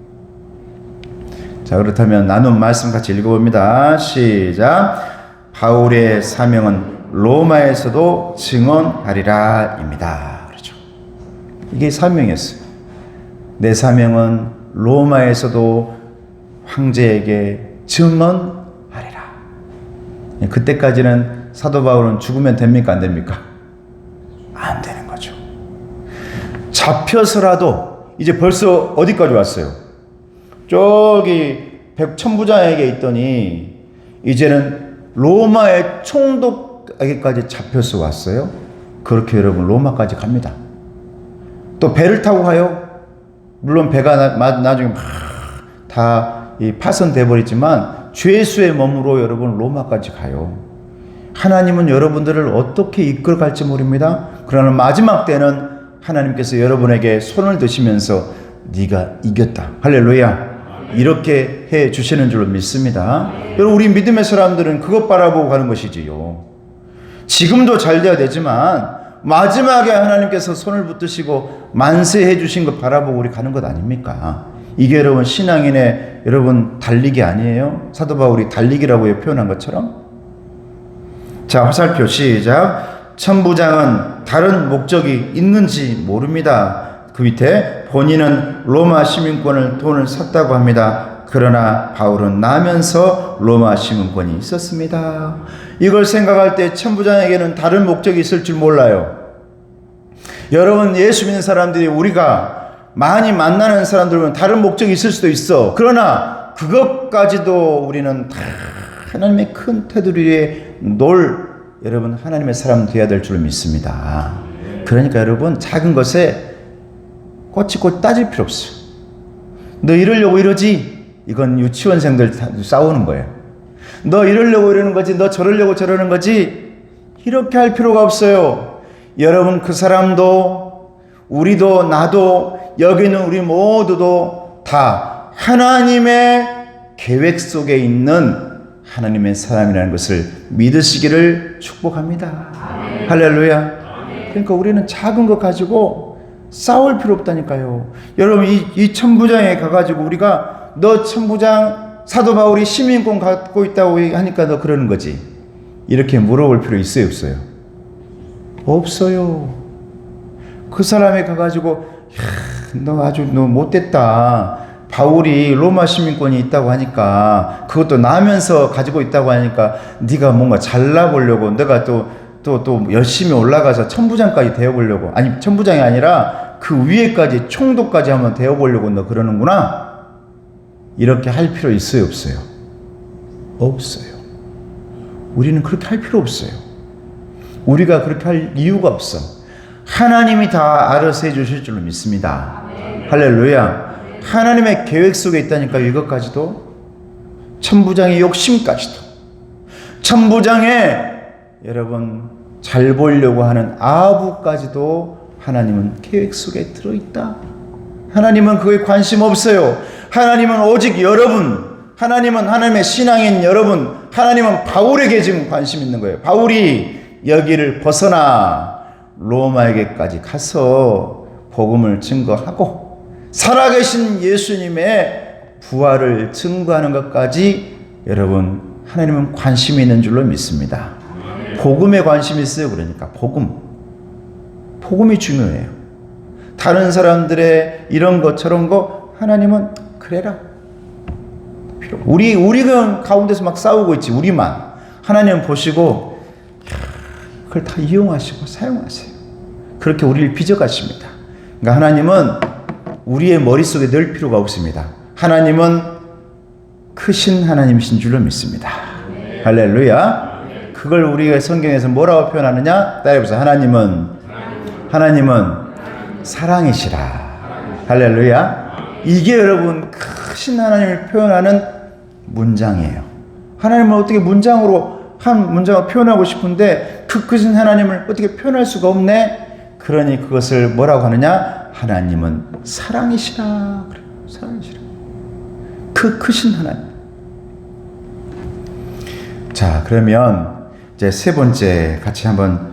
자, 그렇다면 나눈 말씀 같이 읽어봅니다. 시작. 바울의 사명은 로마에서도 증언하리라 입니다. 그렇죠. 이게 사명이었어요. 내 사명은 로마에서도 황제에게 증언하리라. 그때까지는 사도 바울은 죽으면 됩니까? 안 됩니까? 안 되는 거죠. 잡혀서라도 이제 벌써 어디까지 왔어요? 저기 천부장에게 있더니 이제는 로마의 총독에게까지 잡혀서 왔어요. 그렇게 여러분 로마까지 갑니다. 또 배를 타고 가요. 물론 배가 나중에 막 다 파손돼 버리지만 죄수의 몸으로 여러분 로마까지 가요. 하나님은 여러분들을 어떻게 이끌어갈지 모릅니다. 그러나 마지막 때는 하나님께서 여러분에게 손을 드시면서 네가 이겼다. 할렐루야. 이렇게 해 주시는 줄로 믿습니다. 여러분 우리 믿음의 사람들은 그것 바라보고 가는 것이지요. 지금도 잘 돼야 되지만 마지막에 하나님께서 손을 붙드시고 만세해 주신 것 바라보고 우리 가는 것 아닙니까? 이게 여러분 신앙인의 여러분 달리기 아니에요? 사도 바울이 달리기라고 표현한 것처럼. 자, 화살표 시작. 천부장은 다른 목적이 있는지 모릅니다. 그 밑에 본인은 로마 시민권을 돈을 샀다고 합니다. 그러나 바울은 나면서 로마 시민권이 있었습니다. 이걸 생각할 때 천부장에게는 다른 목적이 있을 줄 몰라요. 여러분, 예수 믿는 사람들이 우리가 많이 만나는 사람들은 다른 목적이 있을 수도 있어. 그러나 그것까지도 우리는 다 하나님의 큰 테두리에 여러분 하나님의 사람 되어야 될 줄 믿습니다. 그러니까 여러분, 작은 것에 꼬치꼬치 따질 필요 없어요. 너 이러려고 이러지? 이건 유치원생들 싸우는 거예요. 너 이러려고 이러는 거지? 너 저러려고 저러는 거지? 이렇게 할 필요가 없어요. 여러분, 그 사람도 우리도 나도 여기 있는 우리 모두도 다 하나님의 계획 속에 있는 하나님의 사람이라는 것을 믿으시기를 축복합니다. 할렐루야. 그러니까 우리는 작은 것 가지고 싸울 필요 없다니까요. 여러분, 이 천부장에 가가지고 우리가 너 천부장 사도 바울이 시민권 갖고 있다고 하니까 너 그러는 거지, 이렇게 물어볼 필요 있어요, 없어요? 없어요. 그 사람에 가가지고 너 못됐다, 바울이 로마 시민권이 있다고 하니까, 그것도 나면서 가지고 있다고 하니까 네가 뭔가 잘나보려고 내가 또 열심히 올라가서 천부장까지 되어보려고, 아니 천부장이 아니라 그 위에까지 총독까지 한번 되어보려고 너 그러는구나, 이렇게 할 필요 있어요, 없어요? 없어요. 우리는 그렇게 할 필요 없어요. 우리가 그렇게 할 이유가 없어. 하나님이 다 알아서 해주실 줄로 믿습니다. 할렐루야. 하나님의 계획 속에 있다니까. 이것까지도, 천부장의 욕심까지도, 천부장의 여러분 잘 보려고 하는 아부까지도 하나님은 계획 속에 들어있다. 하나님은 그거에 관심 없어요. 하나님은 오직 여러분, 하나님은 하나님의 신앙인 여러분, 하나님은 바울에게 지금 관심 있는 거예요. 바울이 여기를 벗어나 로마에게까지 가서 복음을 증거하고 살아계신 예수님의 부활을 증거하는 것까지 여러분 하나님은 관심이 있는 줄로 믿습니다. 복음에 관심이 있어요. 그러니까 복음이 중요해요. 다른 사람들의 이런 것 저런 거 하나님은 그래라, 우리 가운데서 막 싸우고 있지, 우리만. 하나님은 보시고 그걸 다 이용하시고 사용하세요. 그렇게 우리를 빚어가십니다. 그러니까 하나님은 우리의 머릿속에 넣을 필요가 없습니다. 하나님은 크신 하나님이신 줄로 믿습니다. 할렐루야. 그걸 우리가 성경에서 뭐라고 표현하느냐? 따라해보세요. 하나님은 사랑이시라. 할렐루야. 이게 여러분 크신 하나님을 표현하는 문장이에요. 하나님을 어떻게 한 문장으로 표현하고 싶은데 그 크신 하나님을 어떻게 표현할 수가 없네. 그러니 그것을 뭐라고 하느냐? 하나님은 사랑이시라. 그래요. 사랑이시라. 그 크신 하나님. 자, 그러면 이제 세 번째 같이 한번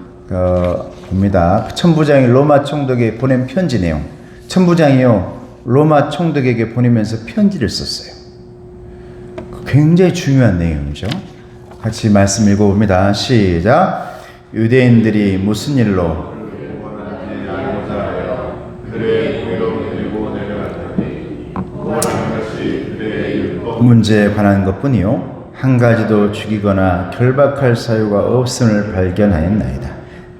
봅니다. 천부장이 로마 총독에게 보낸 편지 내용. 천부장이요, 로마 총독에게 보내면서 편지를 썼어요. 굉장히 중요한 내용이죠. 같이 말씀 읽어봅니다. 시작. 유대인들이 무슨 일로 문제에 관한 것뿐이요 한 가지도 죽이거나 결박할 사유가 없음을 발견하였나이다.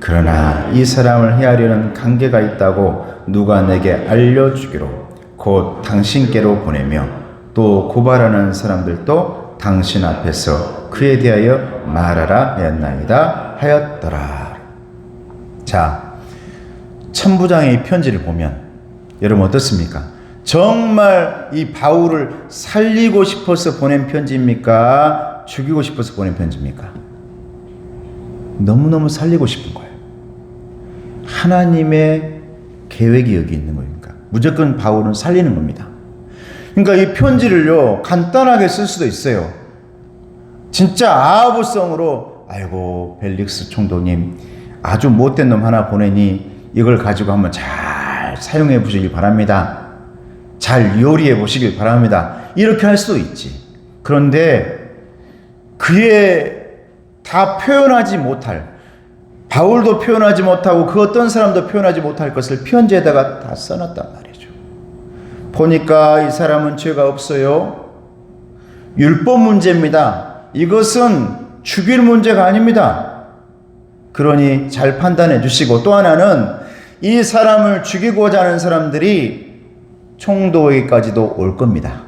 그러나 이 사람을 해하려는 관계가 있다고 누가 내게 알려주기로 곧 당신께로 보내며 또 고발하는 사람들도 당신 앞에서 그에 대하여 말하라 하였나이다 하였더라. 자, 천부장의 이 편지를 보면 여러분 어떻습니까? 정말 이 바울을 살리고 싶어서 보낸 편지입니까? 죽이고 싶어서 보낸 편지입니까? 너무너무 살리고 싶은 거예요. 하나님의 계획이 여기 있는 거니까 무조건 바울은 살리는 겁니다. 그러니까 이 편지를요 간단하게 쓸 수도 있어요. 진짜 아부성으로 아이고 벨릭스 총독님 아주 못된 놈 하나 보내니 이걸 가지고 한번 잘 사용해 보시길 바랍니다. 잘 요리해 보시길 바랍니다. 이렇게 할 수도 있지. 그런데 그의 다 표현하지 못할, 바울도 표현하지 못하고 그 어떤 사람도 표현하지 못할 것을 편지에다가 다 써놨단 말이죠. 보니까 이 사람은 죄가 없어요. 율법 문제입니다. 이것은 죽일 문제가 아닙니다. 그러니 잘 판단해 주시고, 또 하나는 이 사람을 죽이고자 하는 사람들이 총독에게까지도 올 겁니다.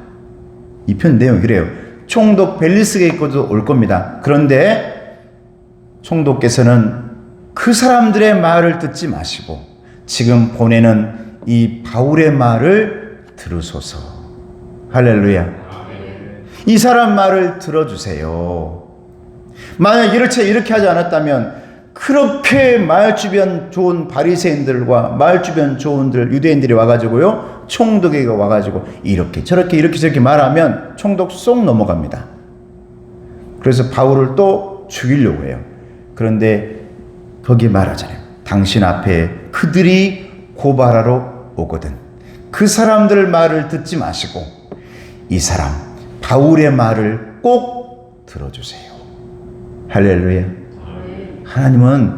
이 편 내용이 그래요. 총독 벨리스에게까지도 올 겁니다. 그런데 총독께서는 그 사람들의 말을 듣지 마시고 지금 보내는 이 바울의 말을 들으소서. 할렐루야. 이 사람 말을 들어주세요. 만약 이렇게 하지 않았다면 그렇게 마을 주변 좋은 바리새인들과 마을 주변 좋은들 유대인들이 와가지고요, 총독에게 와가지고 이렇게 저렇게 말하면 총독 쏙 넘어갑니다. 그래서 바울을 또 죽이려고 해요. 그런데 거기 말하잖아요. 당신 앞에 그들이 고발하러 오거든 그 사람들 말을 듣지 마시고 이 사람 바울의 말을 꼭 들어주세요. 할렐루야. 하나님은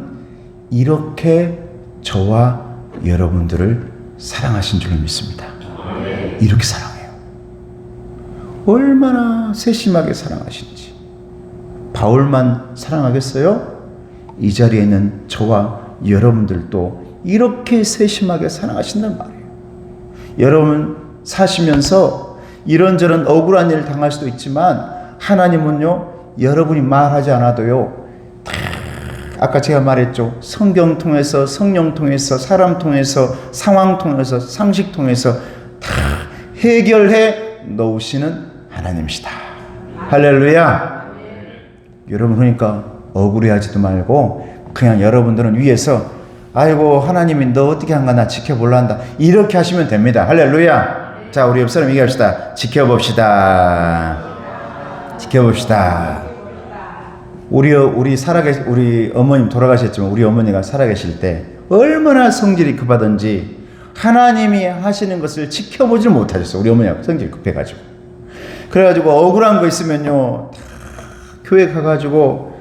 이렇게 저와 여러분들을 사랑하신 줄 믿습니다. 이렇게 사랑해요. 얼마나 세심하게 사랑하신지. 바울만 사랑하겠어요? 이 자리에 있는 저와 여러분들도 이렇게 세심하게 사랑하신단 말이에요. 여러분 사시면서 이런저런 억울한 일을 당할 수도 있지만 하나님은요, 여러분이 말하지 않아도요, 아까 제가 말했죠. 성경 통해서, 성령 통해서, 사람 통해서, 상황 통해서, 상식 통해서 다 해결해 놓으시는 하나님이시다. 할렐루야. 여러분, 그러니까 억울해하지도 말고 그냥 여러분들은 위에서 아이고 하나님이 너 어떻게 한가 나 지켜볼란다 이렇게 하시면 됩니다. 할렐루야. 자, 우리 옆 사람 얘기합시다. 지켜봅시다. 우리 어머님 돌아가셨지만 우리 어머니가 살아계실 때 얼마나 성질이 급하던지 하나님이 하시는 것을 지켜보질 못하셨어요. 우리 어머니가 성질이 급해가지고. 그래가지고 억울한 거 있으면요, 교회 가가지고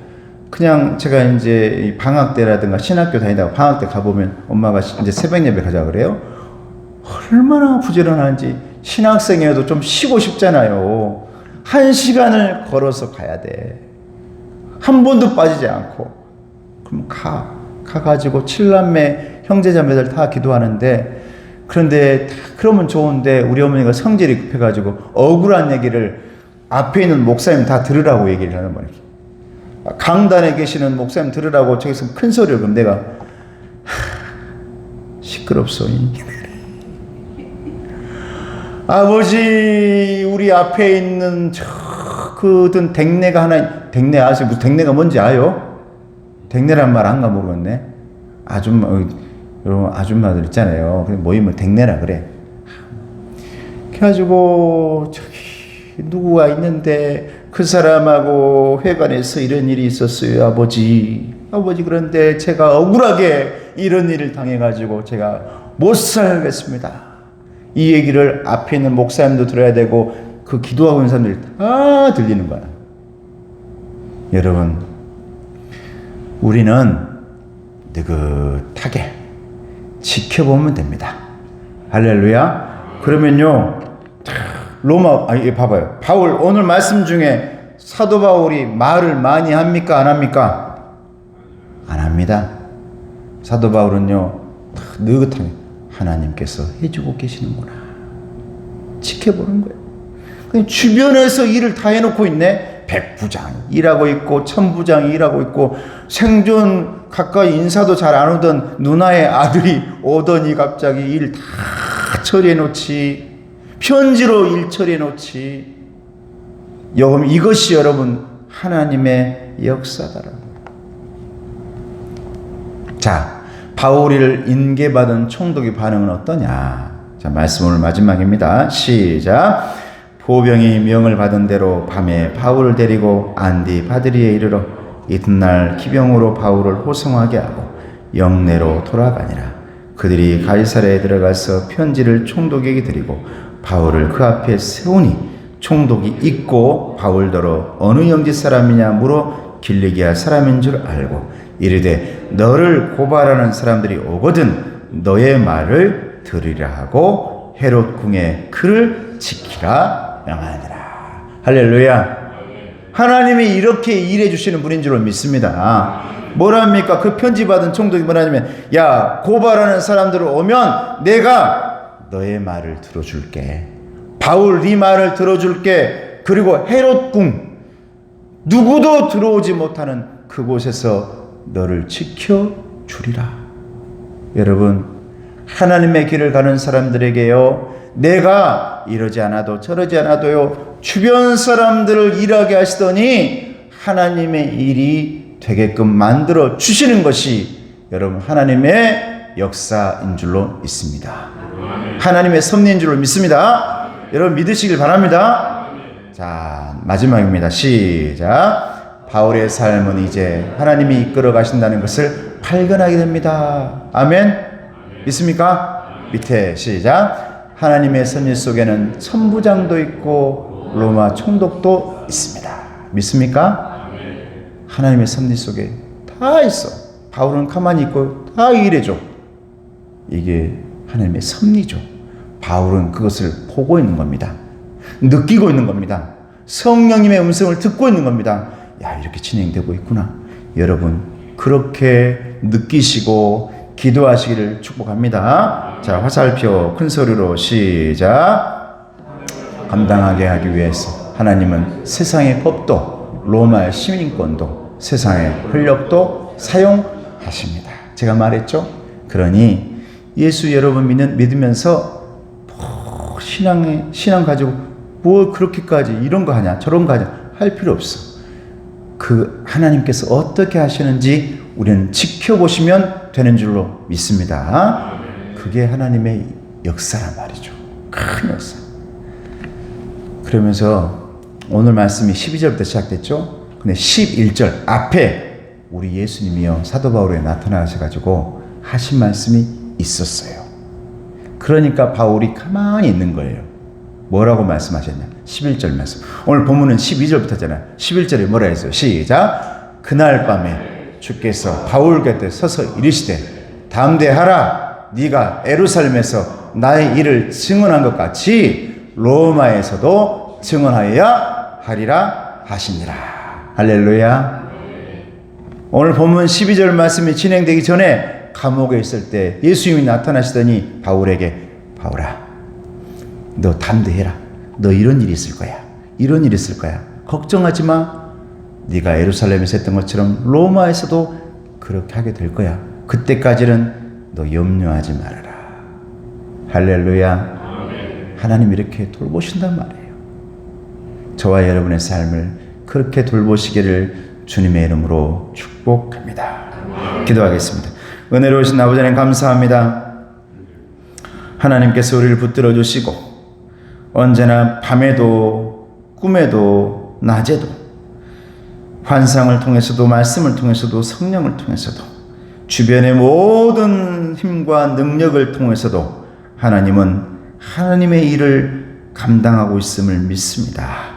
그냥 제가 이제 방학 때라든가 신학교 다니다가 방학 때 가보면 엄마가 이제 새벽 예배 가자 그래요. 얼마나 부지런한지. 신학생이어도 좀 쉬고 싶잖아요. 1시간을 걸어서 가야 돼. 한 번도 빠지지 않고. 그럼 가가지고 7남매 형제자매들 다 기도하는데, 그런데 그러면 좋은데 우리 어머니가 성질이 급해가지고 억울한 얘기를 앞에 있는 목사님 다 들으라고 얘기를 하는 거예요. 강단에 계시는 목사님 들으라고 저기서 큰 소리를. 그럼 내가 시끄럽소이. 아버지, 우리 앞에 있는 그든 댕내가 하나, 댕내 아세요? 무슨 댕내가 뭔지 아요? 댕내란 말 안가 모르겠네. 여러분 아줌마들 있잖아요. 모이면 댕내라 그래. 그래가지고 저기 누구가 있는데 그 사람하고 회관에서 이런 일이 있었어요, 아버지. 그런데 제가 억울하게 이런 일을 당해가지고 제가 못 살겠습니다. 이 얘기를 앞에 있는 목사님도 들어야 되고 그 기도하고 있는 사람들이 다 들리는 거야. 여러분, 우리는 느긋하게 지켜보면 됩니다. 할렐루야. 그러면요, 봐봐요. 바울 오늘 말씀 중에 사도 바울이 말을 많이 합니까? 안 합니까? 안 합니다. 사도 바울은요, 느긋하게 하나님께서 해주고 계시는구나 지켜보는 거예요. 그냥 주변에서 일을 다 해놓고 있네. 백부장이 일하고 있고 천부장이 일하고 있고 생존 가까이 인사도 잘 안 오던 누나의 아들이 오더니 갑자기 일 다 처리해놓지. 편지로 일 처리해놓지. 이것이 여러분 하나님의 역사다라고. 자, 바울이를 인계받은 총독의 반응은 어떠냐? 자, 말씀 오늘 마지막입니다. 시작. 보병이 명을 받은 대로 밤에 바울을 데리고 안디바드리에 이르러 이튿날 기병으로 바울을 호송하게 하고 영내로 돌아가니라. 그들이 가이사랴에 들어가서 편지를 총독에게 드리고 바울을 그 앞에 세우니 총독이 잊고 바울더러 어느 영지 사람이냐 물어 길리기아 사람인 줄 알고 이르되 너를 고발하는 사람들이 오거든 너의 말을 들으라 하고 헤롯 궁에 그를 지키라 명하니라. 할렐루야. 하나님이 이렇게 일해 주시는 분인 줄로 믿습니다. 뭐랍니까? 그 편지 받은 총독이 뭐라냐면, 야, 고발하는 사람들 오면 내가 너의 말을 들어줄게. 바울 네 말을 들어줄게. 그리고 헤롯궁, 누구도 들어오지 못하는 그곳에서 너를 지켜주리라. 여러분, 하나님의 길을 가는 사람들에게요, 내가 이러지 않아도 저러지 않아도요, 주변 사람들을 일하게 하시더니 하나님의 일이 되게끔 만들어 주시는 것이 여러분 하나님의 역사인 줄로 믿습니다. 하나님의 섭리인 줄로 믿습니다. 여러분 믿으시길 바랍니다. 자, 마지막입니다. 시작. 바울의 삶은 이제 하나님이 이끌어 가신다는 것을 발견하게 됩니다. 아멘. 믿습니까? 밑에 시작. 하나님의 섭리 속에는 천부장도 있고 로마 총독도 있습니다. 믿습니까? 하나님의 섭리 속에 다 있어. 바울은 가만히 있고 다 일해줘. 이게 하나님의 섭리죠. 바울은 그것을 보고 있는 겁니다. 느끼고 있는 겁니다. 성령님의 음성을 듣고 있는 겁니다. 야, 이렇게 진행되고 있구나. 여러분, 그렇게 느끼시고 기도하시기를 축복합니다. 자, 화살표 큰 소리로 시작. 감당하게 하기 위해서 하나님은 세상의 법도 로마의 시민권도 세상의 권력도 사용하십니다. 제가 말했죠? 그러니 예수 여러분 믿으면서 신앙 가지고 뭐 그렇게까지 이런 거 하냐 저런 거 하냐 할 필요 없어. 그 하나님께서 어떻게 하시는지 우리는 지켜보시면 되는 줄로 믿습니다. 그게 하나님의 역사란 말이죠. 큰 역사. 그러면서 오늘 말씀이 12절부터 시작됐죠. 근데 11절 앞에 우리 예수님이요 사도 바울에 나타나셔가지고 하신 말씀이 있었어요. 그러니까 바울이 가만히 있는 거예요. 뭐라고 말씀하셨냐? 11절 말씀. 오늘 본문은 12절부터잖아요. 11절에 뭐라 했어요? 시작. 그날 밤에 주께서 바울 곁에 서서 이르시되 담대하라. 네가 예루살렘에서 나의 일을 증언한 것 같이 로마에서도 증언하여야 하리라 하시니라. 할렐루야. 오늘 본문 12절 말씀이 진행되기 전에 감옥에 있을 때 예수님이 나타나시더니 바울에게 바울아, 너 담대해라. 너 이런 일이 있을 거야. 이런 일이 있을 거야. 걱정하지 마. 네가 예루살렘에서 했던 것처럼 로마에서도 그렇게 하게 될 거야. 그때까지는 너 염려하지 말아라. 할렐루야. 하나님 이렇게 돌보신단 말이에요. 저와 여러분의 삶을 그렇게 돌보시기를 주님의 이름으로 축복합니다. 기도하겠습니다. 은혜로우신 아버지 하나님 감사합니다. 하나님께서 우리를 붙들어 주시고 언제나 밤에도 꿈에도 낮에도 환상을 통해서도 말씀을 통해서도 성령을 통해서도 주변의 모든 힘과 능력을 통해서도 하나님은 하나님의 일을 감당하고 있음을 믿습니다.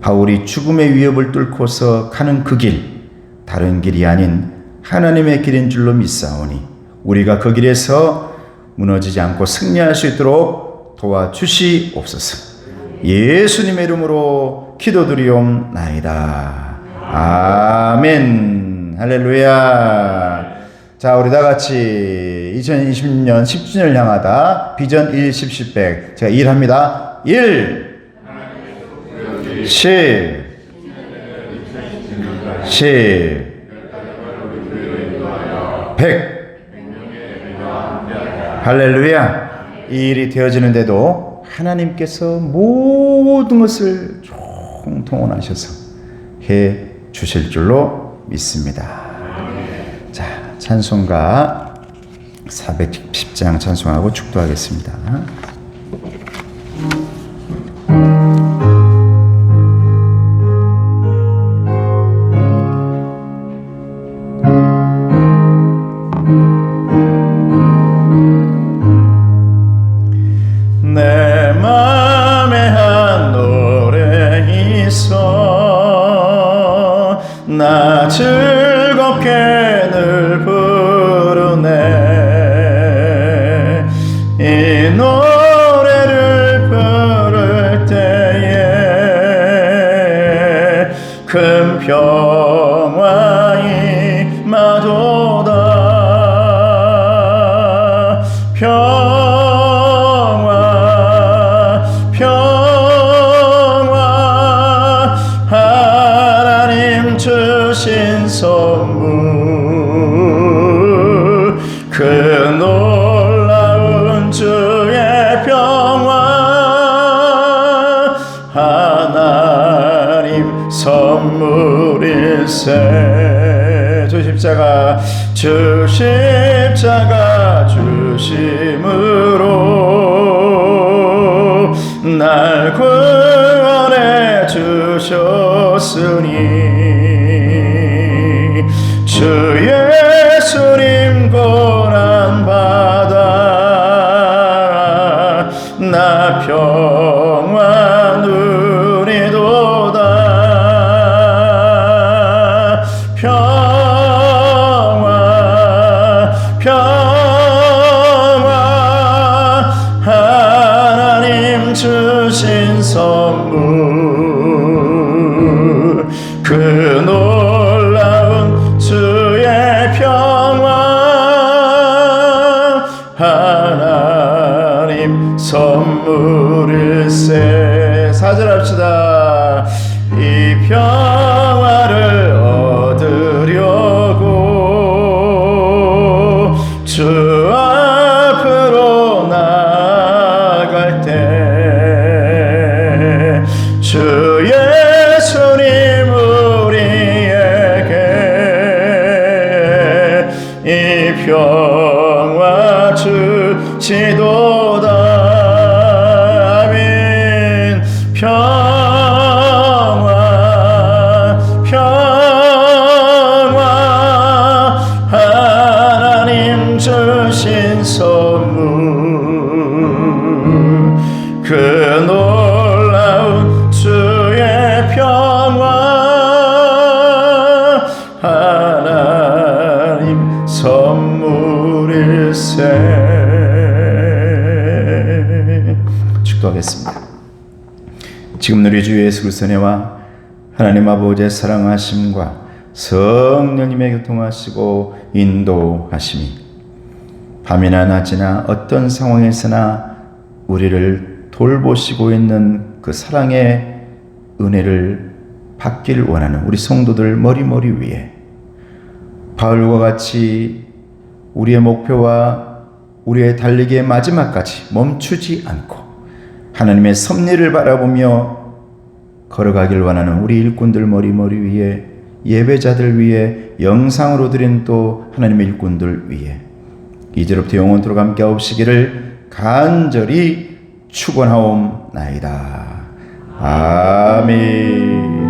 바울이 죽음의 위협을 뚫고서 가는 그 길, 다른 길이 아닌 하나님의 길인 줄로 믿사오니 우리가 그 길에서 무너지지 않고 승리할 수 있도록 도와주시옵소서. 예수님의 이름으로 기도드리옵나이다. 아멘. 할렐루야. 자, 우리 다 같이 2020년 10주년을 향하다 비전 1, 10, 10, 100. 제가 1 합니다. 1 10 10 100. 할렐루야. 이 일이 되어지는데도 하나님께서 모든 것을 총동원하셔서 해 주실 줄로 믿습니다. 자, 찬송가 410장 찬송하고 축도하겠습니다. 내 맘에 한 노래 있어 나 즐겁게 늘 부르네 이 노래 평화이 마도다. 평화 평화 하나님 주신 선물 그 놀라운 주의 평화 하나님 선물일세. 주 십자가 주심으로 날 구원해 주셨으니 주 예수님 고난받아 나 평화 누리도다. 평화 하나님 주신 선물 그 놀라운 주의 평화 하나님 선물일세. 4절 합시다. 이 평화를 얻으려고 주 앞으로 나아갈 때 주 예수님 우리에게 이 평화 주시도다. 아멘. 평화 하나님 주신 선물 그 놀라운 주의 평화 하나님 선물일세. 축도하겠습니다. 지금 우리 주 예수 그리스도의 은혜와 하나님 아버지의 사랑하심과 성령님의 교통하시고 인도하심이 밤이나 낮이나 어떤 상황에서나 우리를 돌보시고 있는 그 사랑의 은혜를 받기를 원하는 우리 성도들 머리 위에 바울과 같이 우리의 목표와 우리의 달리기의 마지막까지 멈추지 않고 하나님의 섭리를 바라보며 걸어가길 원하는 우리 일꾼들 머리 위에, 예배자들 위에, 영상으로 드린 또 하나님의 일꾼들 위에 이제로부터 영원토록 함께 하옵시기를 간절히 축원하옵나이다. 아멘.